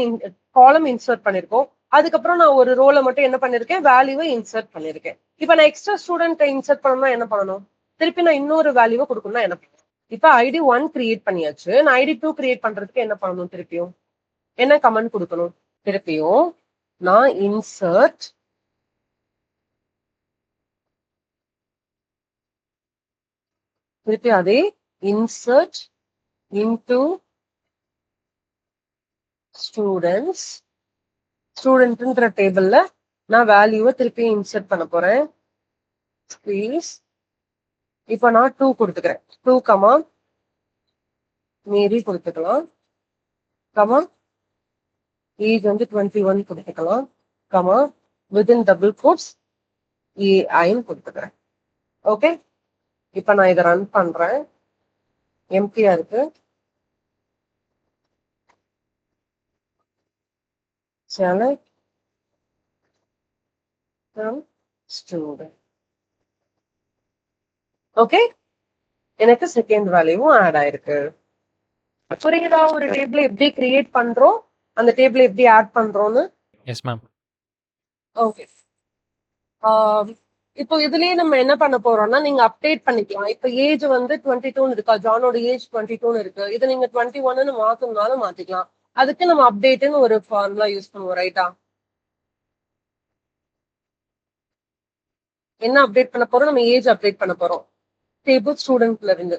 காலம் இன்சர்ட் பண்ணிருக்கோம். அதுக்கப்புறம் நான் ஒரு ரோல மட்டும் என்ன பண்ணிருக்கேன்? வேல்யூவை இன்சர்ட் பண்ணிருக்கேன். இப்ப நான் எக்ஸ்ட்ரா ஸ்டூடெண்ட் இன்சர்ட் பண்ணணும்னா என்ன பண்ணணும்? திருப்பி நான் இன்னொரு வேல்யூவை கொடுக்கணும்னா என்ன பண்ணணும்? இப்ப ஐடி 1 கிரியேட் பண்ணியாச்சு. நான் ஐடி 2 கிரியேட் பண்றதுக்கு என்ன பண்ணணும்? திருப்பியும் என்ன கமெண்ட் கொடுக்கணும்? திருப்பியும் நான் இன்சர்ட் திருப்பி அதே இன்சர்ட் into ஸ்டூடெண்ட்ஸ். ஸ்டூடெண்ட்ன்ற டேபிள்ல நான் வேல்யூவை திருப்பி இன்சர்ட் பண்ண போறேன். ஸ்பேஸ் இப்போ நான் 2 கொடுத்துக்கிறேன். 2 கமா மேரி கொடுத்துக்கலாம். கமா ஏஜ் வந்து 21 கொடுத்துக்கலாம். கமா வித்தின் டபுள் கோட்ஸ் ஏஐன்னு கொடுத்துக்கிறேன். ஓகே, இப்ப நான் இதை ரன் பண்றேன். எம்டியா இருக்கு. select from student. ஓகே, எனக்கு செகண்ட் வேல்யூவும் ஆட் ஆயிருக்கு. புரியுதா? ஒரு டேபிள் எப்படி கிரியேட் பண்றோம், அந்த டேபிள் எப்படி ஆட் பண்றோம்னு? Yes ma'am. ஓகே, இப்போ இதுலயே நம்ம என்ன பண்ண போறோம்னா, நீங்க அப்டேட் பண்ணிக்கலாம். இப்ப ஏஜ் வந்து 22 இருக்கா? ஜானோட ஏஜ் 22 இருக்கு. இதை நீங்க 21 மாத்தணும்னாலும் மாத்திக்கலாம். அதுக்கு நம்ம அப்டேட்னு ஒரு ஃபார்முலா யூஸ் பண்ணுவோம், ரைட்டா? என்ன அப்டேட் பண்ண போறோம்? நம்ம ஏஜ் அப்டேட் பண்ண போறோம். டேபிள் ஸ்டூடெண்ட்ல இருந்து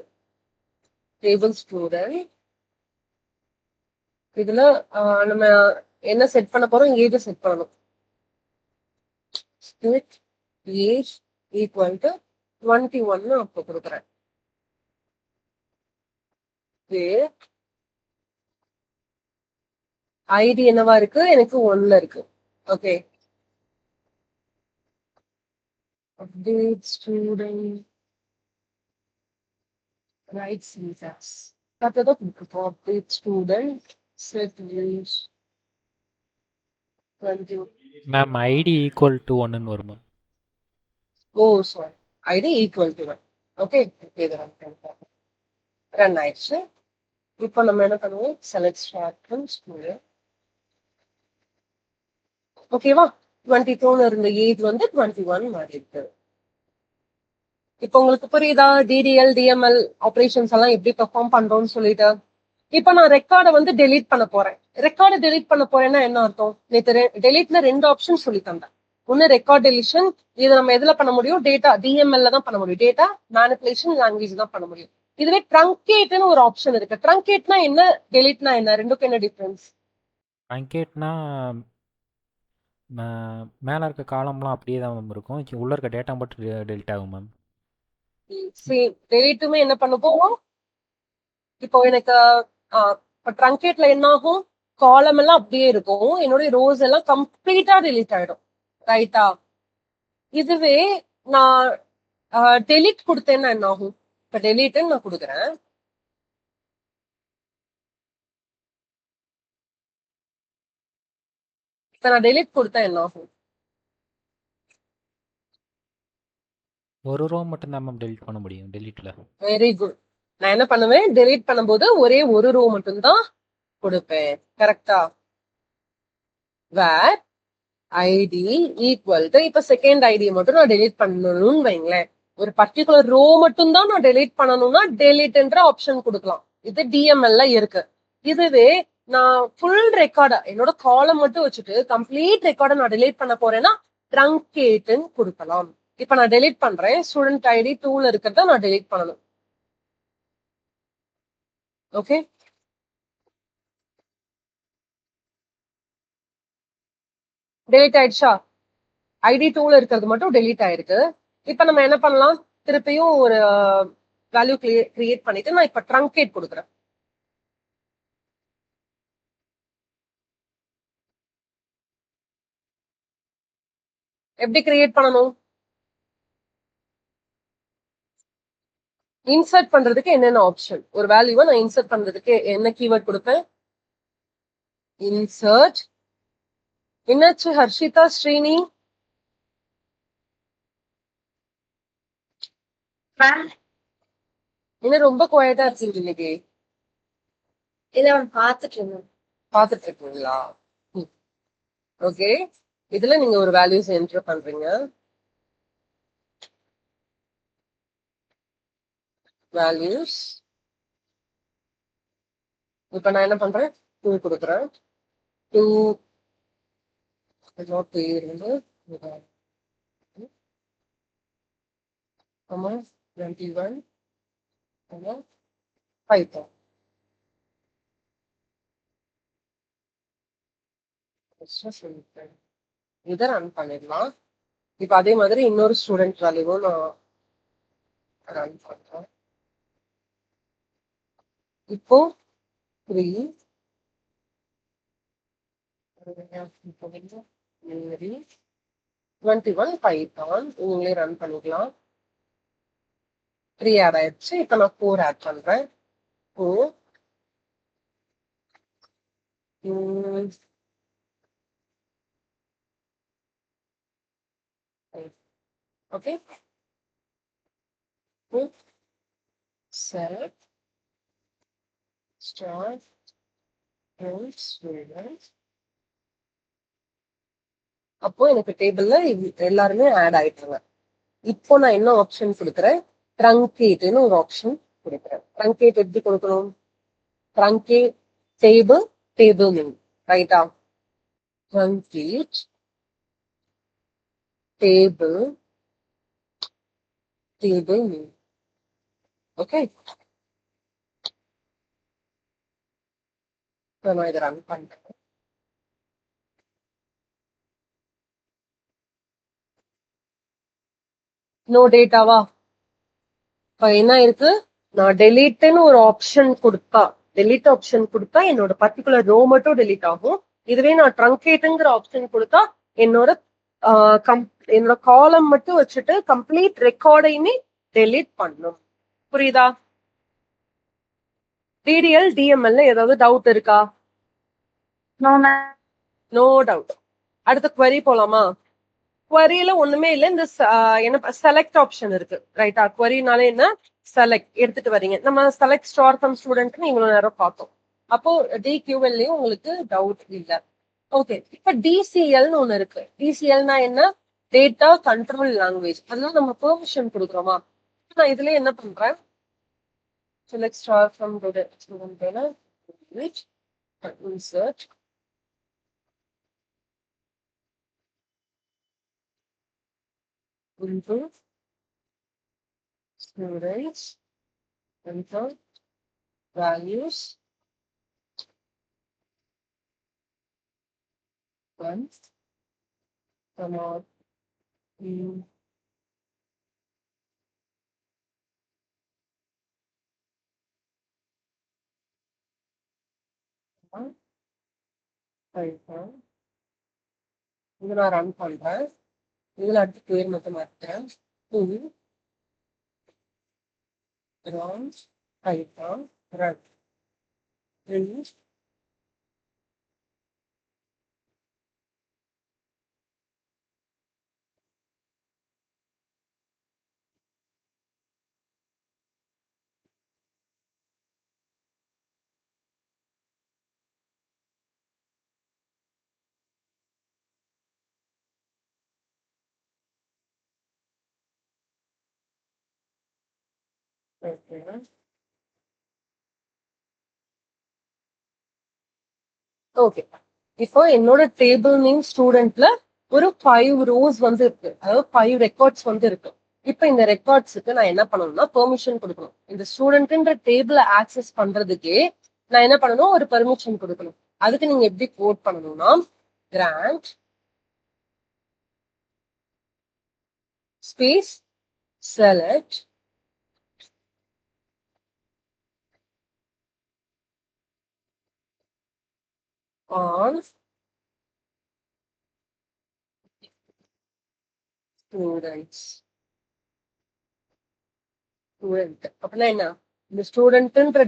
டேபிள் ஸ்டூடெண்ட், இதுல நம்ம என்ன செட் பண்ண போறோம்? ஏஜ் செட் பண்ணணும். ஏஜ் ஈக்குவல் டு 21 அப்போ கொடுக்குறேன். ஐடி என்னவா இருக்கு? எனக்கு 1ல இருக்கு. Okay, update student right syntax. அடுத்ததான் கொடுத்துருக்கோம். update student set age 20. Ma'am ID equal to 1ன்னு வரும் ma'am. Oh sorry, ID equal to 1. Okay, run ஆயிடுச்சு. இப்போ நம்ம என்ன பண்ணுவோம்? Select start from student. ஓகேவா? 22 இருந்த ஏஜ் வந்து 21 மாறி இருக்கு. இப்போ உங்களுக்கு புரியுதா? டிடிஎல் டிஎம்எல் ஆபரேஷன்ஸ் எல்லாம் எப்படி பெர்ஃபார்ம் பண்றோம்னு சொல்லிட்டு. இப்போ நான் ரெக்கார்டை வந்து டெலீட் பண்ண போறேன். ரெக்கார்டை டெலீட் பண்ண போறேன்னா என்ன அர்த்தம்? நேற்று டெலீட்ல 2 ஆப்ஷன் சொல்லி தந்தேன். ஒன்னு ரெக்கார்ட் டெலிஷன், இதை நம்ம எதுல பண்ண முடியும், டேட்டா டிஎம்எல்ல தான் பண்ண முடியும், டேட்டா மேனிபுலேஷன் லாங்குவேஜ் தான் பண்ண முடியும். இதுவே ட்ரங்கேட்னு ஒரு ஆப்ஷன் இருக்கு. ட்ரங்கேட்னா என்ன, டெலிட்னா என்ன, ரெண்டுக்கும் என்ன டிஃபரன்ஸ்? ட்ரங்கேட்னா மேலே இருக்க காலம்லாம் அப்படியே தான் மேம் இருக்கும், உள்ளே இருக்க டேட்டா மட்டும் டெலிட் ஆகும் மேம். சேம் டெலிட்டுமே என்ன பண்ண போகும், இப்போ எனக்கு இப்போ ட்ரங்கேட்ல என்ன ஆகும், காலம் எல்லாம் அப்படியே இருக்கும், என்னுடைய ரோஸ் எல்லாம் கம்ப்ளீட்டா டெலிட் ஆயிடும், ரைட்டா? இதுவே நான் டெலிட் கொடுத்தேன்னா என்ன ஆகும், இப்ப டெலிட்னு நான் கொடுக்குறேன், இப்ப நான் டெலிட் கொடுத்தா என்ன ஆகும், ஒரு ரோ மட்டும் தான் மேம் டெலிட் பண்ண முடியும் டெலிட்ல. Very good. நான் என்ன பண்ணுவேன், டெலிட் பண்ணும்போது ஒரே ஒரு ரோ மட்டும்தான் கொடுப்பேன், கரெக்டா? வேர் ஐடி ஈக்குவல் டு, இப்ப செகண்ட் ஐடி மட்டும் நான் டெலிட் பண்ணணும்னு வைங்களேன், ஒரு பர்டிகுலர் ரோ மட்டும் தான் நான் டெலிட் பண்ணணும்னா டெலிட்ன்ற ஆப்ஷன் கொடுக்கலாம், இது டிஎம்எல்ல இருக்கு. இதுவே நான் ஃபுல் ரெக்கார்டா என்னோட காலம் மட்டும் வச்சுட்டு கம்ப்ளீட் ரெக்கார்டை நான் டெலிட் பண்ண போறேன்னா ட்ரங்கேட்னு கொடுக்கலாம். இப்ப நான் டெலிட் பண்றேன், ஸ்டூடெண்ட் ஐடி 2ல இருக்கிறத நான் டெலிட் பண்ணணும். ஓகே, டெலிட் ஆயிடுச்சா, ஐடி 2ல இருக்கிறது மட்டும் டெலிட் ஆயிருக்கு. இப்ப நம்ம என்ன பண்ணலாம், திருப்பியும் ஒரு வேல்யூ கிரியேட் பண்ணிட்டு நான் இப்ப ட்ரங்கேட் கொடுக்குறேன். எப்படி கிரியேட் பண்ணணும், இன்சர்ட் பண்றதுக்கு என்னென்ன ஆப்ஷன், ஒரு வேல்யூவை நான் இன்சர்ட் பண்றதுக்கு என்ன கீவேர்ட் கொடுப்பேன், இன்சர்ட். என்னாச்சு ஹர்ஷிதா, ஸ்ரீனி? என்ன ரொம்ப குவைட்டா இருக்கீங்க இன்னைக்கு? இல்ல பாத்துட்டு இருக்கீங்களா? ஓகே, இதுல நீங்க ஒரு வேல்யூஸ் என்டர் பண்றீங்க, வேல்யூஸ். இப்ப நான் என்ன பண்றேன், 2 கொடுக்குறேன், 2 பேர் வந்து 21 பைத்தோன். இதை ரன் பண்ணிடலாம். இப்ப அதே மாதிரி இன்னொரு ஸ்டூடெண்ட் வேல்யூவும் நான் ரன் பண்றேன். இப்போ 3 21 பைத்தான் நீங்களே ரன் பண்ணிக்கலாம். 3 ஆட் ஆயிடுச்சு. இப்ப நான் 4 ஆட் பண்றேன். 4 ஓகே, set start students. அப்போ எனக்கு டேபிள்ல எல்லாருமே ஆட் ஆயிட்டாங்க. இப்போ நான் என்ன ஆப்ஷன் கொடுக்குறேன், ட்ரங்கேட்னு ஒரு ஆப்ஷன் கொடுக்குறேன். ட்ரங்கேட் எப்படி கொடுக்கணும், ட்ரங்கேட் டேபிள் டேபிள் நேம், ரைட்டா? Truncate table table name. Okay, நான் இதை ரன் பண்றேன். நோ டேட்டாவா? இப்ப என்ன இருக்கு, நான் டெலீட்னு ஒரு ஆப்ஷன் கொடுத்தா, டெலீட் ஆப்ஷன் கொடுத்தா என்னோட பர்டிகுலர் ரோ மட்டும் டெலீட் ஆகும். இதுவே நான் ட்ரங்கேட்ங்கிற ஆப்ஷன் கொடுத்தா என்னோட என்னோட காலம் மட்டும் வச்சுட்டு கம்ப்ளீட் ரெக்கார்டையுமே டெலீட் பண்ணும். புரியுதா? டிடிஎல் டிஎம்எல்ல ஏதாவது டவுட் இருக்கா? No doubt. அடுத்த query போலாமா? queryல ஒண்ணுமே இல்லை, இந்த என்ன செலக்ட் ஆப்ஷன் இருக்கு, ரைட்டா? queryனால என்ன, செலக்ட் எடுத்துட்டு வரீங்க. நம்ம செலக்ட் ஸ்டார் ஃப்ரம் ஸ்டூடெண்ட் இவ்வளவு நேரம் பார்த்தோம். அப்போ டிக்யூஎல்லையும் உங்களுக்கு டவுட் இல்லை. ஓகே, இப்ப டிசிஎல்னு ஒண்ணு இருக்கு. டிசிஎல்னா என்ன, டேட்டா கண்ட்ரோல் லாங்குவேஜ். அதெல்லாம் நம்ம பெர்மிஷன் கொடுக்குறோமா? நான் இதுல என்ன பண்றேன், select star from student language, insert into students enter values 1 comma 2 Python. இதை நான் ரன் பண்றேன். இதுல அடுத்து பேர் மட்டும் மாற்றேன். run Python run print okay. Okay, இப்போ என்னோட டேபிள் நேம் ஸ்டூடெண்ட்ல ஒரு 5 ரோஸ் வந்து இருக்கு, அதாவது 5 ரெக்கார்ட்ஸ் வந்து இருக்கு. இப்போ இந்த ரெக்கார்ட்ஸுக்கு நான் என்ன பண்ணணும்னா பெர்மிஷன் கொடுக்கணும். இந்த ஸ்டூடெண்ட்ன்ற டேபிள ஆக்சஸ் பண்றதுக்கே நான் என்ன பண்ணணும், ஒரு பெர்மிஷன் கொடுக்கணும். அதுக்கு நீங்க எப்படி கோட் பண்ணணும்னா grant space select on students. Student அப்படின்னா என்ன, இந்த ஸ்டூடெண்ட்ன்ற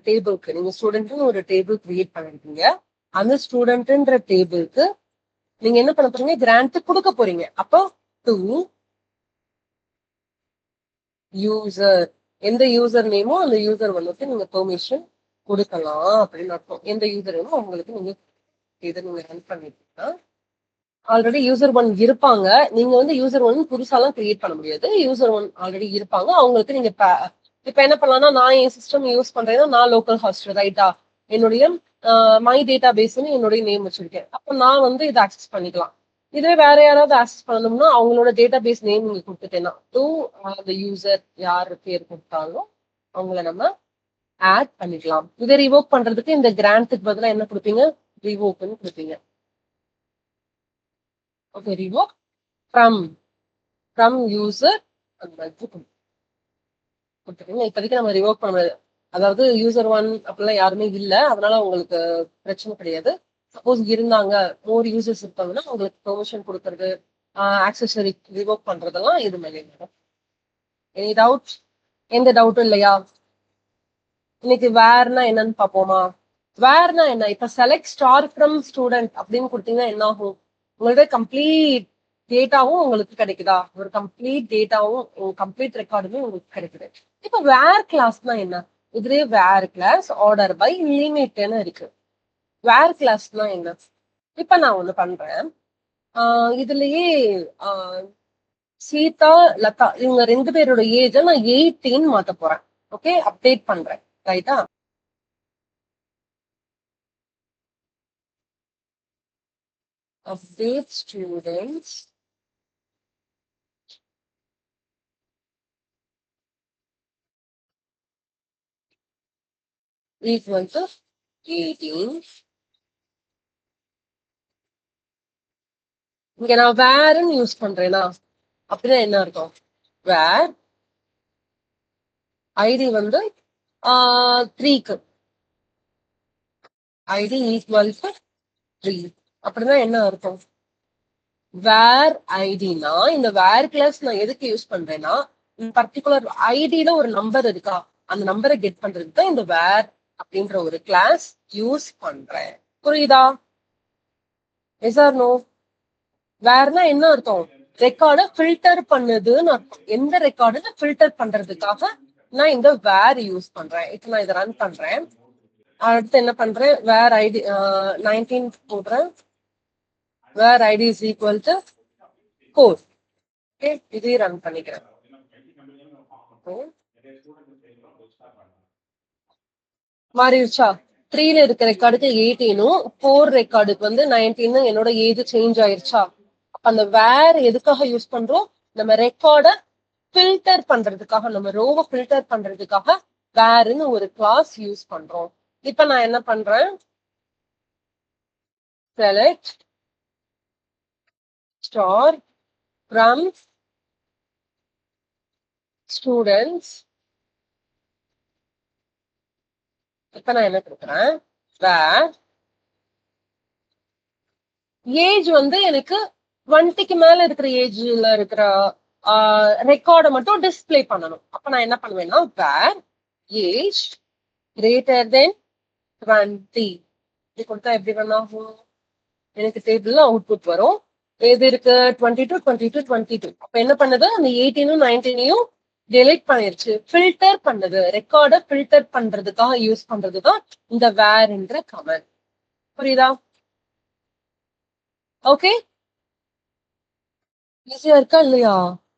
டேபிளுக்கு நீங்க ஸ்டூடெண்ட்னு ஒரு டேபிள் கிரியேட் பண்ணிருக்கீங்க. அந்த ஸ்டூடெண்ட்ன்ற டேபிளுக்கு நீங்க என்ன பண்ண போறீங்க, கிராண்ட் கொடுக்க போறீங்க. அப்போ டு யூசர், எந்த யூசர் நேமோ அந்த யூசர் வந்துட்டு நீங்க பெர்மிஷன் கொடுக்கலாம் அப்படின்னு அர்த்தம். எந்த யூசர் நேமோ அவங்களுக்கு நீங்க இதை நீங்க ரன் பண்ணிட்டீங்கன்னா ஆல்ரெடி யூசர் 1 இருப்பாங்க. நீங்க வந்து யூசர் 1 புதுசாலாம் கிரியேட் பண்ண முடியாது. யூசர் 1 ஆல்ரெடி இருப்பாங்க. அவங்களுக்கு நீங்க இப்ப என்ன பண்ணலாம்னா, நான் என் சிஸ்டம் யூஸ் பண்றேன்னா நான் லோக்கல் ஹாஸ்ட் ரைட்டா, என்னுடைய மை டேட்டா பேஸ்ன்னு என்னுடைய நேம் வச்சிருக்கேன். அப்போ நான் வந்து இதை ஆக்சஸ் பண்ணிக்கலாம். இதுவே வேற யாராவது ஆக்சஸ் பண்ணணும்னா அவங்களோட டேட்டா பேஸ் நேம் நீங்க கொடுத்துட்டேன்னா டு அந்த யூசர் யார் பேர் கொடுத்தாலும் அவங்கள நம்ம ஆட் பண்ணிக்கலாம். இதை ரிவோக் பண்றதுக்கு இந்த கிராண்ட்க்கு பதிலாக என்ன கொடுப்பீங்க, ரிவோக்னு கொடுப்பீங்க. ஓகே, ரிவோக் ஃப்ரம் யூசர் அந்த மாதிரி கொடுத்துருக்கீங்க. இப்போதைக்கு நம்ம ரிவோக் பண்ண முடியாது, அதாவது யூசர் 1 அப்படிலாம் யாருமே இல்லை, அதனால உங்களுக்கு பிரச்சனை கிடையாது. சப்போஸ் இருந்தாங்க மோர் யூசர்ஸ் இருப்பாங்கன்னா உங்களுக்கு பெர்மிஷன் கொடுக்கறது, ஆக்சஸரி ரிவோக் பண்றதெல்லாம் இது மேலே. Any doubt? எந்த டவுட்டும் இல்லையா? இன்னைக்கு வேர்னா என்னன்னு பார்ப்போமா? வேர்னா என்ன, இப்ப செலக்ட் ஸ்டார் ஃப்ரம் ஸ்டூடெண்ட் அப்படின்னு கொடுத்தீங்கன்னா என்ன ஆகும், உங்களோட கம்ப்ளீட் டேட்டாவும் உங்களுக்கு கிடைக்குதா, ஒரு கம்ப்ளீட் டேட்டாவும் கம்ப்ளீட் ரெக்கார்டுமே உங்களுக்கு கிடைக்குது. இப்ப வேர் கிளாஸ்னா என்ன, இதுலயே வேர் கிளாஸ் ஆர்டர் பை லிமிட்னு இருக்கு. வேர் கிளாஸ்னா என்ன, இப்ப நான் ஒண்ணு பண்றேன். இதுலயே சீதா லதா இவங்க 2 பேரோட ஏஜ் நான் 18 மாத்த போறேன். ஓகே, அப்டேட் பண்றேன். ரைட்டா, update students equal to 18. இங்க நான் வேர்ன்னு யூஸ் பண்றேனா, அப்படின்னா என்ன அர்த்தம், வேர் ஐடி வந்து 3க்கு ஐடி ஈக்குவல் டு 3 அப்படின்னா என்ன அர்த்தம், வேர் ஐடினா இந்த வேர் கிளாஸ் நான் எதுக்கு யூஸ் பண்றேன்னா, பர்டிகுலர் ஐடியில ஒரு நம்பர் இருக்கா, அந்த நம்பரை கெட் பண்றதுக்கு தான் இந்த வேர் அப்படின்ற ஒரு கிளாஸ் யூஸ் பண்றேன். புரியுதா? S R no? வேர்னா என்ன அர்த்தம், ரெக்கார்டை ஃபில்டர் பண்ணுதுன்னு அர்த்தம். எந்த ரெக்கார்டுன்னு ஃபில்டர் பண்றதுக்காக நான் இந்த வேர் யூஸ் பண்றேன். இப்போ நான் இதை ரன் பண்றேன். அடுத்து என்ன பண்றேன், வேர் ஐடி 19 போடுறேன். Where ID is equal to 4. Okay, இதையும் ரன் பண்ணிக்கிறேன். மாறிடுச்சா, 3ல இருக்க ரெக்கார்டுக்கு 18ம் 4 ரெக்கார்டுக்கு வந்து 19 என்னோட ஏஜ் சேஞ்ச் ஆயிருச்சா. அந்த வேர் எதுக்காக யூஸ் பண்றோம், நம்ம ரெக்கார்டை ஃபில்டர் பண்றதுக்காக, நம்ம ரோவை ஃபில்டர் பண்றதுக்காக வேர்னு ஒரு கிளாஸ் யூஸ் பண்றோம். இப்ப நான் என்ன பண்றேன், செலக்ட் ஸ்டார் ஃப்ரம் ஸ்டூடெண்ட்ஸ். இப்ப நான் என்ன கொடுக்குறேன், வேர் ஏஜ் வந்து எனக்கு 20க்கு மேல இருக்கிற ஏஜ்ல இருக்கிற ரெக்கார்டை மட்டும் டிஸ்பிளே பண்ணணும். அப்ப நான் என்ன பண்ணுவேன்னா, வேர் ஏஜ் கிரேட்டர் தென் 20 இது கொடுத்தா எப்படி ரன் ஆகும், எனக்கு டேபிள்ல அவுட்புட் வரும். எது இருக்கு, 22 22 22. அப்ப என்ன பண்ணுது, அந்த 18ம் 19யும் டெலிட் பண்ணிருச்சு, ஃபில்டர் பண்ணுது. ரெக்கார்டை ஃபில்டர் பண்றதுக்காக யூஸ் பண்றதுதான் இந்த வேர் என்ற கமெண்ட். புரியுதா? ஓகே, ஈஸியா இருக்கா இல்லையா?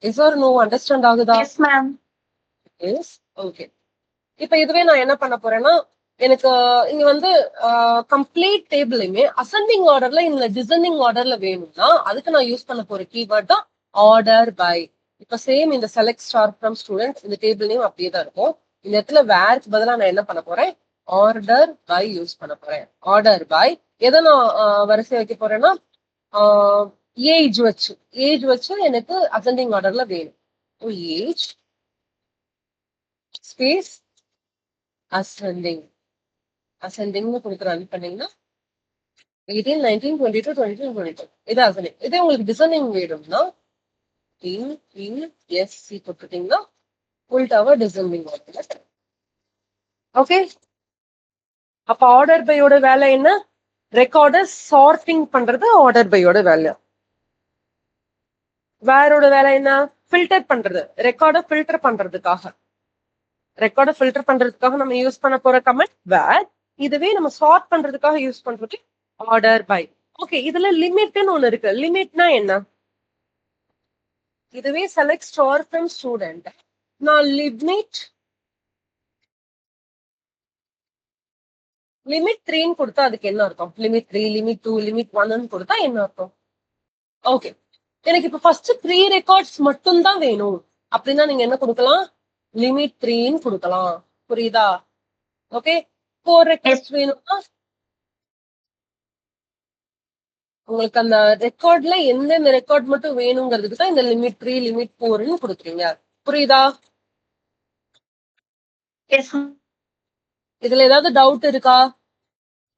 இஸ் ஆர் நோ, அண்டர்ஸ்டாண்ட் ஆகுதா? Yes ma'am. Yes, okay. இப்ப இதுவே நான் என்ன பண்ண போறேன்னா, எனக்கு இங்க வந்து கம்ப்ளீட் டேபிளையுமே அசெண்டிங் ஆர்டர்ல இல்ல டிசெண்டிங் ஆர்டர்ல வேணும்னா அதுக்கு நான் யூஸ் பண்ண போற கீவேர்ட் தான் ஆர்டர் பை. இப்ப சேம் இந்த செலக்ட் ஸ்டார் ஃப்ரம் ஸ்டூடெண்ட் இந்த டேபிள் நேம் அப்படியே தான் இருக்கும். இந்த இடத்துல வேர்க்கு பதிலா நான் என்ன பண்ண போறேன், ஆர்டர் பை யூஸ் பண்ண போறேன். ஆர்டர் பை எதை நான் வரிசை வைக்க போறேன்னா, ஏஜ் வச்சு எனக்கு அசெண்டிங் ஆர்டர்ல வேணும். ஏஜ் ஸ்பேஸ் அசெண்டிங்னு கொடுத்து ரன் பண்ணீங்கன்னா 18 19 22 22 22 இது அசெண்டிங். இதே உங்களுக்கு டிசெண்டிங் வேணும்னா எஸ்சி போட்டுட்டீங்கன்னா உள்டாவா டிசெண்டிங் ஆர்டர்ல. ஓகே, அப்ப ஆர்டர் பையோட வேலை என்ன, ரெக்கார்டை சார்ட்டிங் பண்றது ஆர்டர் பையோட வேலை. வேரோட வேலை என்ன, ஃபில்டர் பண்றது, ரெக்கார்டை ஃபில்டர் பண்றதுக்காக. ரெக்கார்டை ஃபில்டர் பண்றதுக்காக நம்ம யூஸ் பண்ண போற கமெண்ட் வேர். இதுவே நம்ம சார்ட் பண்றதுக்காக யூஸ் பண்றது ஆர்டர் பை. ஓகே, இதுல லிமிட்னு ஒண்ணு இருக்கு. லிமிட்னா என்ன, இதுவே செலக்ட் ஸ்டார் ஃப்ரம் ஸ்டூடெண்ட், நான் லிமிட் 3ன்னு கொடுத்தா அதுக்கு என்ன அர்த்தம், லிமிட் 3 லிமிட் 2 லிமிட் 1ன்னு கொடுத்தா என்ன அர்த்தம்? ஓகே, எனக்கு இப்ப ஃபர்ஸ்ட் 3 ரெக்கார்ட்ஸ் மட்டும் தான் வேணும் அப்படின்னா நீங்க என்ன கொடுக்கலாம், லிமிட் 3ன்னு கொடுக்கலாம். புரியுதா? ஓகே, 4 ரெக்கார்ட்ஸ் வேணும்னா உங்களுக்கு அந்த ரெக்கார்ட்ல எந்தெந்த ரெக்கார்ட் மட்டும் வேணுங்கிறதுக்கு தான் இந்த லிமிட் 3 லிமிட் 4ன்னு கொடுக்குறீங்க. புரியுதா? எஸ். இதுல ஏதாவது டவுட் இருக்கா?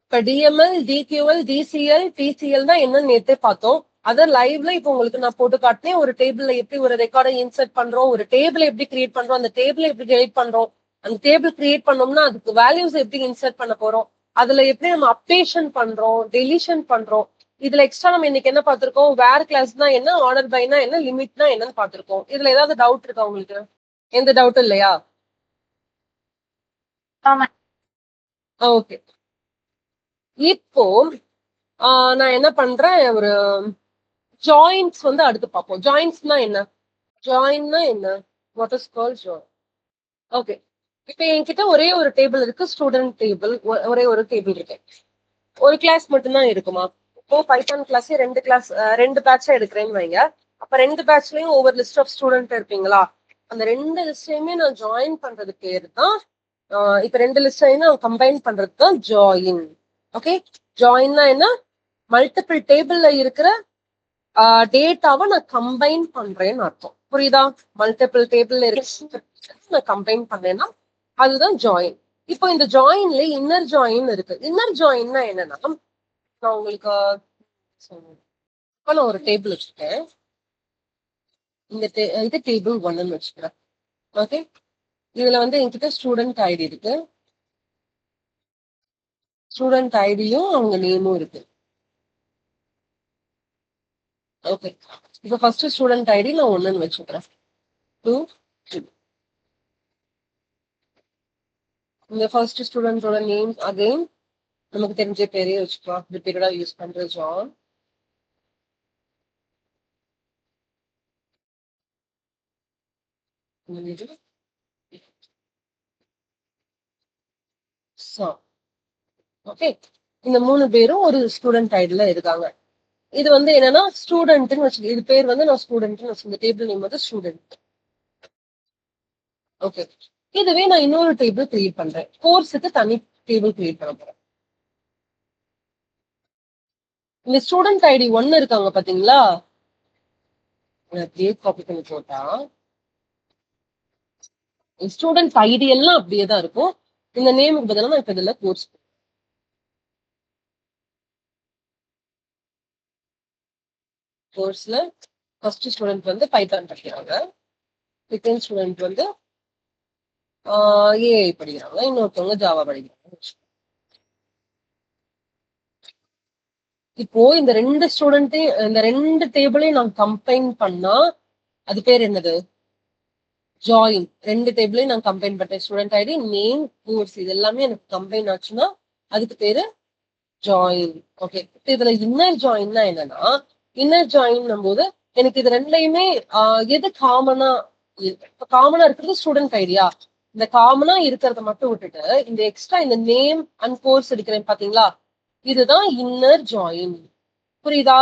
இப்ப டிஎம்எல் டிகியூஎல் டிசிஎல் டிசிஎல் தான் என்னன்னு நேத்தே பார்த்தோம். அத லைவ்ல இப்ப உங்களுக்கு நான் போட்டு காட்டினேன். ஒரு டேபிள்ல எப்படி ஒரு ரெக்கார்டை இன்சர்ட் பண்றோம், ஒரு டேபிள் எப்படி கிரியேட் பண்றோம், அந்த டேபிள் எப்படி டெலிட் பண்றோம், அந்த டேபிள் கிரியேட் பண்ணோம்னா அதுக்கு வேல்யூஸ் எப்படி இன்சர்ட் பண்ண போறோம், அதுல எப்படி நம்ம அப்டேஷன் பண்றோம், டெலிஷன் பண்றோம். இதுல எக்ஸ்ட்ரா நம்ம இன்னைக்கு என்ன பார்த்திருக்கோம், வேர் கிளாஸ்னா என்ன, ஆர்டர் பைனா என்ன, லிமிட்னா என்னன்னு பார்த்திருக்கோம். இதுல ஏதாவது டவுட் இருக்கா உங்களுக்கு? எந்த டவுட்டும் இல்லையா? ஆமா. ஓகே, இப்போ நான் என்ன பண்றேன், ஒரு ஜாயின்ஸ் வந்து அடுத்து பார்ப்போம். ஜாயின்ஸ்னா என்ன, ஜாயின்னா என்ன, what is call join. Okay, இப்ப என்கிட்ட ஒரே ஒரு டேபிள் இருக்கு, ஸ்டூடெண்ட் டேபிள். ஒரே ஒரு டேபிள் இருக்கு, ஒரு கிளாஸ் மட்டும்தான் இருக்குமா? இப்போ பைத்தான் கிளாஸ் ரெண்டு பேட்சா எடுக்கிறேன்னு வைங்க. அப்ப ரெண்டு பேட்ச்லயும் ஒவ்வொரு லிஸ்ட் ஆஃப் ஸ்டூடெண்ட் இருப்பீங்களா, அந்த ரெண்டு லிஸ்டையுமே நான் ஜாயின் பண்றது பேரு தான் இப்ப ரெண்டு லிஸ்டையும் நான் கம்பைன் பண்றது தான் ஜாயின். ஓகே, ஜாயின்னா என்ன, மல்டிபிள் டேபிள்ல இருக்கிற டேட்டாவை நான் கம்பைன் பண்றேன்னு அர்த்தம். புரியுதா? மல்டிபிள் டேபிள்ல இருக்கு நான் கம்பைன் பண்ணேன்னா அதுதான் ஜாயின். இப்போ இந்த ஜாயின்ல இன்னர் ஜாயின் இருக்கு. இன்னர் ஜாயின்னா என்னன்னா, நான் உங்களுக்கு நான் ஒரு டேபிள் வச்சுக்கேன், இது டேபிள் 1ன்னு வச்சுக்கிறேன். ஓகே, இதுல வந்து என்கிட்ட ஸ்டூடெண்ட் ஐடி இருக்கு, ஸ்டூடெண்ட் ஐடியும் அவங்க நேமும் இருக்கு. ஓகே, இப்போ ஃபர்ஸ்ட் ஸ்டூடெண்ட் ஐடி நான் 1ன்னு வச்சுக்கிறேன். 2 3. இந்த ஃபர்ஸ்ட் ஸ்டூடெண்டோட நேம் அகைன் நமக்கு தெரிஞ்ச பேரே வச்சுக்கலாம், ரிப்பீட்டடா யூஸ் பண்ற ஜான். ஓகே, இந்த 3 பேரும் ஒரு ஸ்டூடெண்ட் ஐடில இருக்காங்க. இது வந்து என்னன்னா ஸ்டூடெண்ட்னு வச்சு, இது பேர் வந்து நான் ஸ்டூடெண்ட்னு வச்சு, இந்த டேபிள் நேம் வந்து ஸ்டூடெண்ட். ஓகே, இதுவே நான் இன்னொரு டேபிள் கிரியேட் பண்றேன். கோர்ஸுக்கு தனி டேபிள் கிரியேட் பண்ண போறேன். இந்த ஸ்டூடெண்ட் ஐடி 1 இருக்காங்க பாத்தீங்களா, அப்படியே காப்பி பண்ணி போட்டா ஸ்டூடெண்ட் ஐடி எல்லாம் அப்படியே தான் இருக்கும். இந்த நேமுக்கு பதிலா நான் இப்ப இதுல கோர்ஸ் கோர்ஸ்ல ஃபர்ஸ்ட் ஸ்டூடெண்ட் வந்து பைத்தான் படிக்கிறாங்க, செகண்ட் ஸ்டூடெண்ட் வந்து ஏஐ படிக்கிறாங்க, இன்னொருத்தவங்க ஜாவா படிக்கிறாங்க. இப்போ இந்த ரெண்டு ஸ்டூடெண்ட்டையும், இந்த ரெண்டு டேபிளையும் நான் கம்பைன் பண்ணா அது பேர் என்னது? ஜாயின். ரெண்டு டேபிளையும் நான் கம்பைன் பண்றேன், ஸ்டூடெண்ட் ஐடி, நேம், கோர்ஸ், இது எல்லாமே எனக்கு கம்பைன் ஆச்சுன்னா அதுக்கு பேரு ஜாயின். ஓகே, இதுல இன்னர் ஜாயின்னா என்னன்னா, இன்னர் ஜாயின் போது எனக்கு இது ரெண்டையுமே எது காமனா இருக்கிறது ஸ்டூடெண்ட் ஐடியா. இந்த காமனா இருக்கிறத மட்டும் விட்டுட்டு இந்த எக்ஸ்ட்ரா இந்த நேம் அண்ட் கோர்ஸ் எடுக்கிறேன் பாத்தீங்களா, இதுதான் இன்னர் ஜாயின். புரியுதா?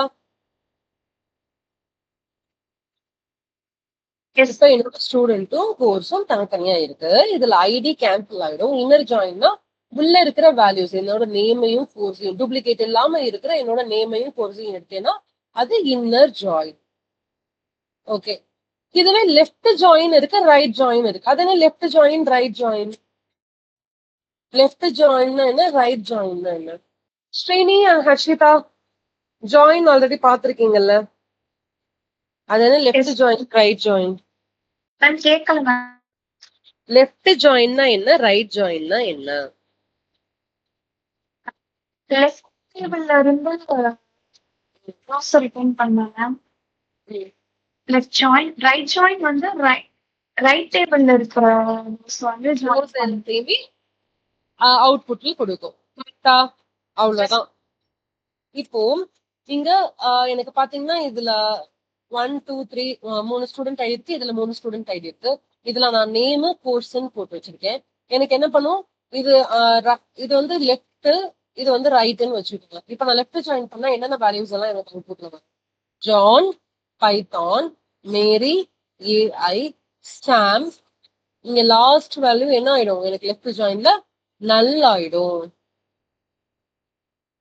இப்ப என்னோட ஸ்டூடெண்ட்டும் கோர்ஸும் தனித்தனியா இருக்கு. இதுல ஐடி கேன்சல் ஆயிடும். இன்னர் ஜாயின்னா உள்ள இருக்கிற வேல்யூஸ், என்னோட நேமையும் கோர்ஸையும், டூப்ளிகேட் இல்லாம இருக்கிற என்னோட நேமையும் கோர்ஸையும் எடுத்தேன்னா அது இன்னர் ஜாயின். ஓகே, இதுவே லெஃப்ட் ஜாயின் இருக்கு, ரைட் ஜாயின் இருக்கு. அது என்ன left join, right join? Left ஜாயின்னா என்ன, ரைட் ஜாயின்னா என்ன? Srini and Harshitha, join already பாத்திருக்கீங்கல்ல, அது என்ன left join, right join? Left ஜாயின்னா என்ன, ரைட் ஜாயின்னா என்ன? லெஃப்ட் டேபிள்ல இருந்து ரோஸ் ரிட்டர்ன் பண்ணேன். லெஃப்ட் ஜாயின், ரைட் ஜாயின் வந்து ரைட் டேபிள்ல இருக்கிற வந்து திரும்பி அவுட்புட்ல கொடுக்கும். கரெக்டா? அவ்வளவுதான். இப்போ இங்க எனக்கு பாத்தீங்கன்னா இதுல 1 2 3 3 ஸ்டூடெண்ட் ஐடி இருக்கு, இதுல 3 ஸ்டூடெண்ட் ஐடி இருக்கு. இதுல நான் நேமு கோர்ஸ்ன்னு போட்டு வச்சிருக்கேன். எனக்கு என்ன பண்ணும், இது இது வந்து லெஃப்ட், இது வந்து ரைட்னு வச்சுக்கோங்க. இப்ப நான் லெஃப்ட் ஜாயின் பண்ணா என்னென்ன வேல்யூஸ் எல்லாம் எனக்கு அவுட்புட்ல வரும்? ஜான், பைத்தான், மேரி, ஏஐ, ஸ்டாம். இங்க லாஸ்ட் வேல்யூ என்ன ஆயிடும் எனக்கு லெஃப்ட் ஜாயின்ல? நல் ஆயிடும்.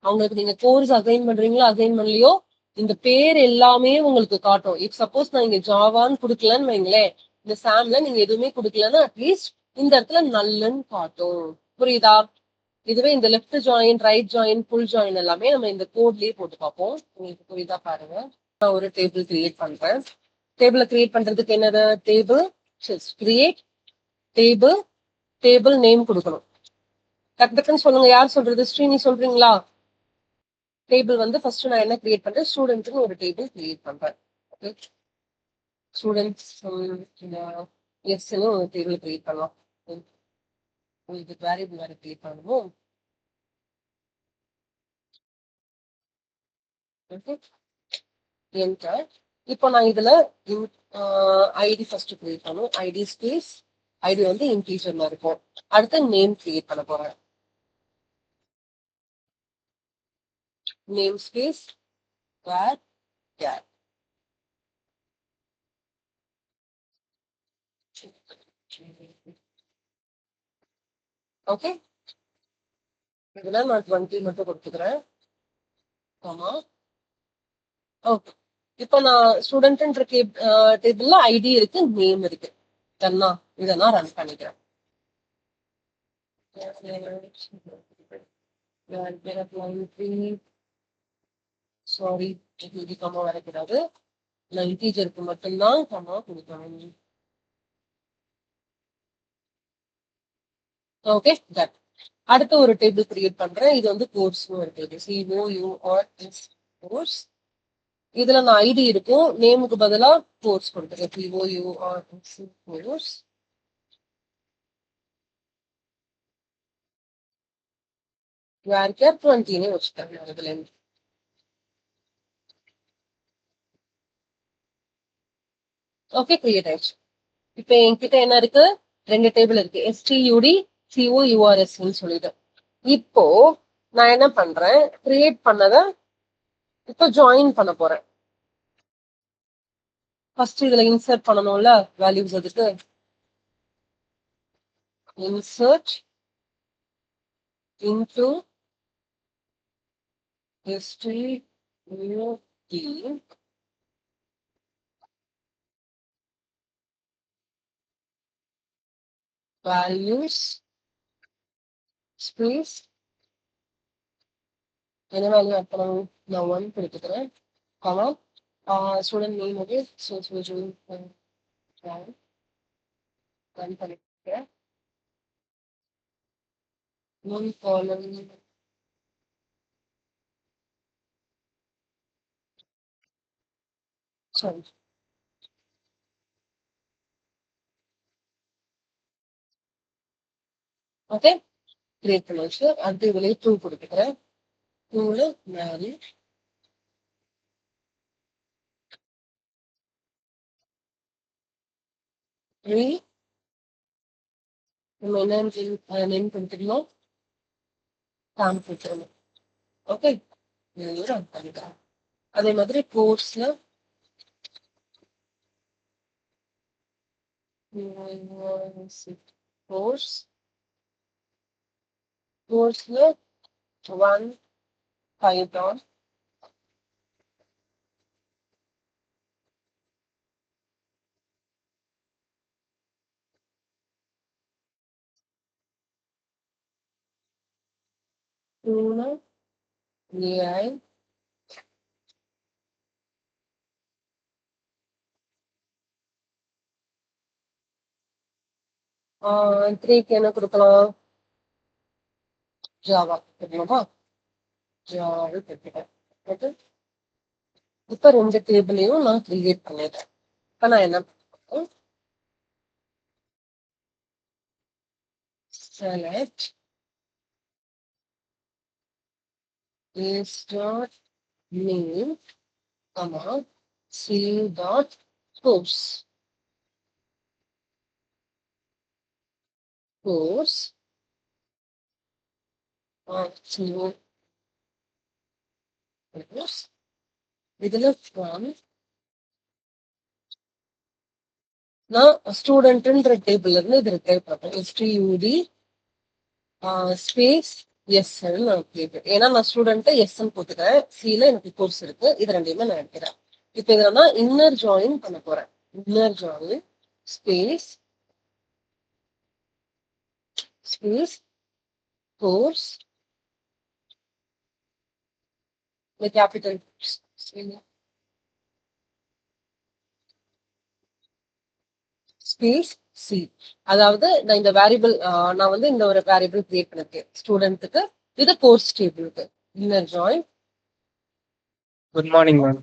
அவங்களுக்கு நீங்க கோர்ஸ் அசைன் பண்றீங்களோ அசைன் பண்ணலையோ இந்த பேர் எல்லாமே உங்களுக்கு காட்டும். இப் சப்போஸ் நான் இங்க ஜாவான்னு கொடுக்கலன்னு வைங்களேன், இந்த சாம்ல நீங்க எதுவுமே கொடுக்கலன்னா அட்லீஸ்ட் இந்த இடத்துல நல்லன்னு காட்டும். புரியுதா? இதுவே இந்த left join, right join, full join எல்லாமே நம்ம இந்த கோட்லயே போட்டு பார்ப்போம். உங்களுக்கு புரியுதா பாருங்க. நான் ஒரு டேபிள் கிரியேட் பண்றேன். டேபிளை கிரியேட் பண்றதுக்கு என்னது, table create table, table name கொடுக்கணும். டக்குன்னு சொல்லுங்க, யார் சொல்றது? ஸ்ரீனி சொல்றீங்களா? டேபிள் வந்து ஃபர்ஸ்ட் நான் என்ன கிரியேட் பண்றேன், ஸ்டூடெண்ட்னு ஒரு டேபிள் கிரியேட் பண்றேன். ஓகே, ஸ்டூடெண்ட்ஸ் எஸ்ன்னு ஒரு டேபிள் கிரியேட் பண்ணலாம். உங்களுக்கு வேரியபிள் வேற கிரியேட் பண்ணணும். Okay, enter. இப்போ நான் இதுல ஐடி ஃபர்ஸ்ட் கிரியேட் பண்ணும். ஐடி ஸ்பேஸ், ஐடி வந்து இன்டீஜர்ல இருக்கும். அடுத்து நேம் கிரியேட் பண்ண போறேன். Name space var char. Okay, இதுல நான் 20 மட்டும் கொடுத்துக்கிறேன். ஆமா, ஓகே. இப்போ நான் ஸ்டூடெண்ட் டேபிள்ல ஐடி இருக்கு, நேம் இருக்கு. இதை நான் ரன் பண்ணிக்கிறேன். சாரி, இது கம்மா வரக்கூடாது. நான் இன்டீஜருக்கு மட்டும்தான் கம்மா கொடுக்கணும். Okay, that. அடுத்த ஒரு டேபிள் கிரியேட் பண்றேன். இது வந்து கோர்ஸ்னு ஒரு டேபிள், COURS கோர்ஸ். இதுல நான் ஐடி இருக்கும், நேமுக்கு பதிலா கோர்ஸ் கொடுத்துருக்கேன், COURS கோர்ஸ். var char 20 வச்சுட்டேன் இதுல இருந்து. ஓகே, கிரியேட் ஆயிடுச்சு. இப்ப என்கிட்ட என்ன இருக்கு, ரெண்டு டேபிள் இருக்கு, STUD COURS சொல்லிட்டு. இப்போ நான் என்ன பண்றேன், கிரியேட் பண்ணத இப்போ ஜாயின் பண்ண போறேன். ஃபர்ஸ்ட் இதுல இன்சர்ட் பண்ணணும்ல வேல்யூஸ். அதுக்கு insert into history new team values space என்ன வேல்யூ ஆட் பண்ணணும்? நான் 1 கொடுத்துக்கிறேன். கமா ஸ்டூடெண்ட் நேம் வந்து ரன் பண்ணிக்கிறேன். மூணு காலம் சாரி ஓகே கிரியேட் பண்ணிச்சு. அடுத்து இதுலயே 2 கொடுத்துக்கிறேன். 2ல மேரி 3 நம்ம என்ன நேம் கொடுத்துக்கணும்? டாம் கொடுத்துருணும். ஓகே ரன் பண்ணிக்கலாம். அதே மாதிரி கோர்ஸ்ல கோர்ஸ்ல 1 Python Luna AI த்ரீக்கு என்ன கொடுக்கலாம்? ஜாவா கொடுக்கணுமா? ஜாவா கொடுத்துட்டேன். ஓகே இப்ப 2 டேபிளையும் நான் கிரியேட் பண்ணிட்டேன். இப்ப நான் என்ன பண்ணுறேன்? Select is dot name comma c dot course course course இதுல from நான் ஸ்டூடெண்ட்ன்ற டேபிள்ல இருந்து இது ரிட்ரைவ் பண்றேன். STUD ஸ்பேஸ் எஸ் நான் கேட்பேன். ஏன்னா நான் ஸ்டூடெண்ட் எஸ்ன்னு போட்டுக்கிறேன். சில எனக்கு கோர்ஸ் இருக்கு. இது ரெண்டையுமே நான் எடுக்கிறேன். இப்ப இதை நான் இன்னர் ஜாயின் பண்ண போறேன். Inner join space space course capital space C. அதாவது நான் இந்த வேரியபிள் நான் வந்து இந்த ஒரு வேரியபிள் கிரியேட் பண்ணிருக்கேன் ஸ்டூடெண்ட்டுக்கு. இது கோர்ஸ் டேபிளுக்கு. Inner join good morning ma'am.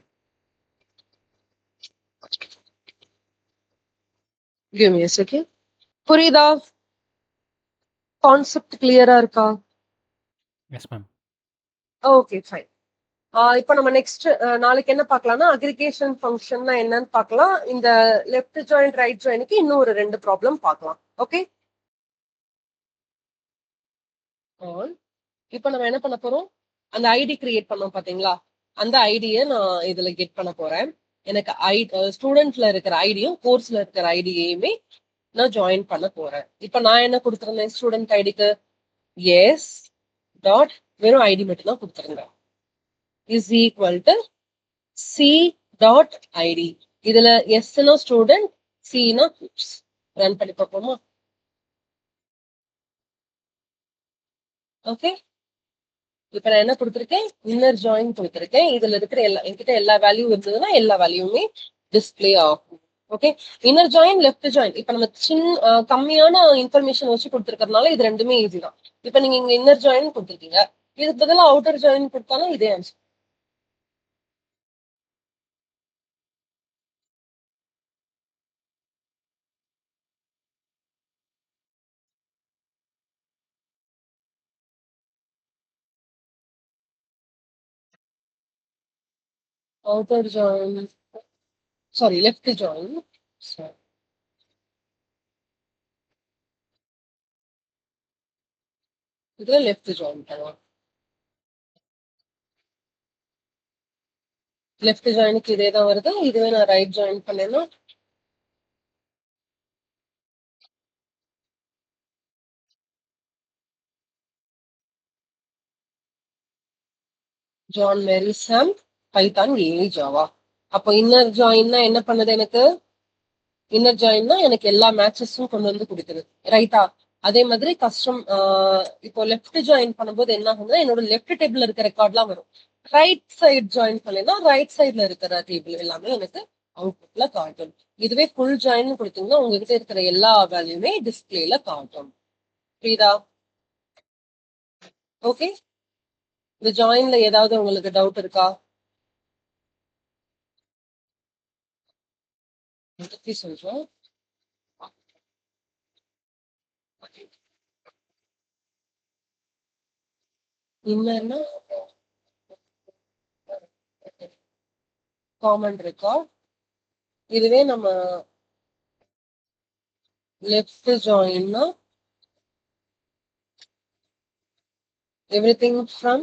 give me a second. புரியுதா? கான்செப்ட் கிளியரா இருக்கா? Yes ma'am. Okay fine. இப்போ நம்ம நெக்ஸ்ட் நாளைக்கு என்ன பார்க்கலாம்னா அக்ரிகேஷன் ஃபங்க்ஷன்னா என்னன்னு பார்க்கலாம். இந்த லெஃப்ட் ஜாயின் ரைட் ஜாயினுக்கு இன்னும் ஒரு 2 ப்ராப்ளம் பார்க்கலாம். ஓகே இப்போ நம்ம என்ன பண்ண போறோம்? அந்த ஐடி கிரியேட் பண்ணோம் பாத்தீங்களா? அந்த ஐடியை நான் இதுல கெட் பண்ண போறேன். எனக்கு ஸ்டூடெண்ட்ல இருக்கிற ஐடியும் கோர்ஸ்ல இருக்கிற ஐடியையுமே நான் ஜாயின் பண்ண போறேன். இப்போ நான் என்ன கொடுத்துருந்தேன் ஸ்டூடெண்ட் ஐடிக்கு? எஸ் டாட் வெறும் ஐடி மட்டும் தான் கொடுத்துருந்தேன். Is equal to C dot ID. இதுல எஸ்னா ஸ்டூடெண்ட், சினா கோர்ஸ். ரன் பண்ணி பார்ப்போமா? ஓகே இப்ப நான் என்ன கொடுத்துருக்கேன்? இன்னர் ஜாயின் கொடுத்துருக்கேன். இதுல இருக்கிற என்கிட்ட எல்லா வேல்யூ இருந்ததுன்னா எல்லா வேல்யூமே டிஸ்பிளே ஆகும். Okay inner join left join இப்ப நம்ம கம்மியான இன்ஃபர்மேஷன் வச்சு கொடுத்துருக்கறதுனால இது ரெண்டுமே ஈஸி தான். இப்ப நீங்க இங்க இன்னர் ஜாயின் கொடுத்துருக்கீங்க. இதுக்கு பதிலா அவுட்டர் ஜாயின் கொடுத்தாலும் இதே answer. outer join sorry left join sorry. இதுல லெஃப்ட் ஜாயின் பண்ணுவோம். லெஃப்ட் ஜாயினுக்கு இதே தான் வருது. இதுவே நான் ரைட் ஜாயின் பண்ணேன்னா ஜான், மேரி, சாம், பைத்தான், ஏ, ஜாவா. அப்போ இன்னர் ஜாயின்னா என்ன பண்ணுது எனக்கு? இன்னர் ஜாயின்னா எனக்கு எல்லா மேட்சஸும் கொண்டு வந்து கொடுக்குது, ரைட்டா? அதே மாதிரி கஸ்டம் இப்போ லெஃப்ட் ஜாயின் பண்ணும்போது என்ன ஆகுதுன்னா என்னோட லெஃப்ட் டேபிள்ல இருக்க ரெக்கார்ட்லாம் வரும். ரைட் சைடு ஜாயின் பண்ணேன்னா ரைட் சைட்ல இருக்கிற டேபிள் எல்லாமே எனக்கு அவுட்புட்ல காட்டும். இதுவே ஃபுல் ஜாயின் கொடுத்தீங்கன்னா உங்ககிட்ட இருக்கிற எல்லா வேல்யூமே டிஸ்பிளேல காட்டும். புரியுதா? ஓகே, இந்த ஜாயின்ல ஏதாவது உங்களுக்கு டவுட் இருக்கா? பத்தி சொல்றேன். இன்னன்னா காமன் ரெக்கார்ட். இதுவே நம்ம லெஃப்ட் ஜாயின்னா everything from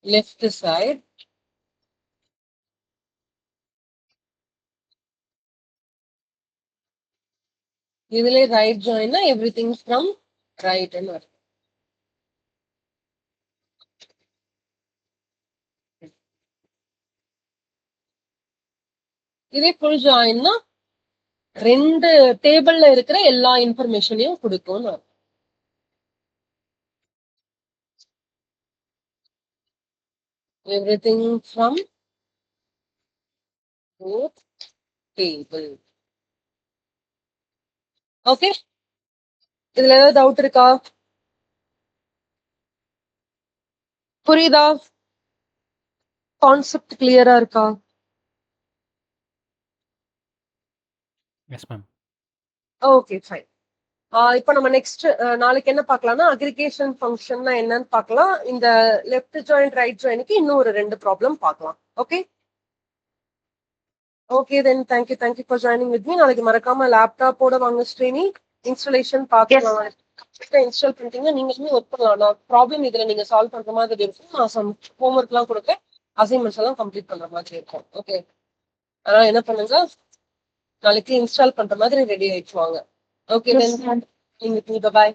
left side இதுல ரைட் ஜாயின்னா எவ்ரிதிங் ஃப்ரம் ரைட் ன்னு வரும். இதே ஃபுல் ஜாயின்னா ரெண்டு டேபிள்ல இருக்கிற எல்லா இன்ஃபர்மேஷனையும் கொடுக்கும்னு வரும். Everything from both table. Okay, இதுல ஏதாவது டவுட் இருக்கா? புரியுதா? கான்செப்ட் கிளியரா இருக்கா? Yes ma'am. Okay, fine. இப்போ நம்ம நெக்ஸ்ட் நாளைக்கு என்ன பார்க்கலாம்னா அக்ரிகேஷன் ஃபங்க்ஷன்னா என்னன்னு பார்க்கலாம். இந்த லெஃப்ட் ஜாயின் ரைட் ஜாயினுக்கு இன்னும் ஒரு 2 ப்ராப்ளம் பார்க்கலாம். Okay okay then thank you for joining with me. நாளைக்கு மறக்காம லேப்டாப்போட வாங்க ஸ்ரீனி. இன்ஸ்டாலேஷன் பார்க்கலாம். இன்ஸ்டால் பண்ணிட்டீங்கன்னா நீங்களுமே ஒர்க் பண்ணலாம். நான் ப்ராப்ளம் இதுல நீங்க சால்வ் பண்ற மாதிரி இருக்கும். நான் சம் ஹோம்ஒர்க் எல்லாம் கொடுப்பேன், அசைன்மெண்ட்ஸ் எல்லாம் கம்ப்ளீட் பண்ற மாதிரி இருக்கும். ஓகே, அதனால என்ன பண்ணுங்க, நாளைக்கு இன்ஸ்டால் பண்ற மாதிரி ரெடி ஆயிடுச்சு வாங்க. ஓகே தென், பாய்.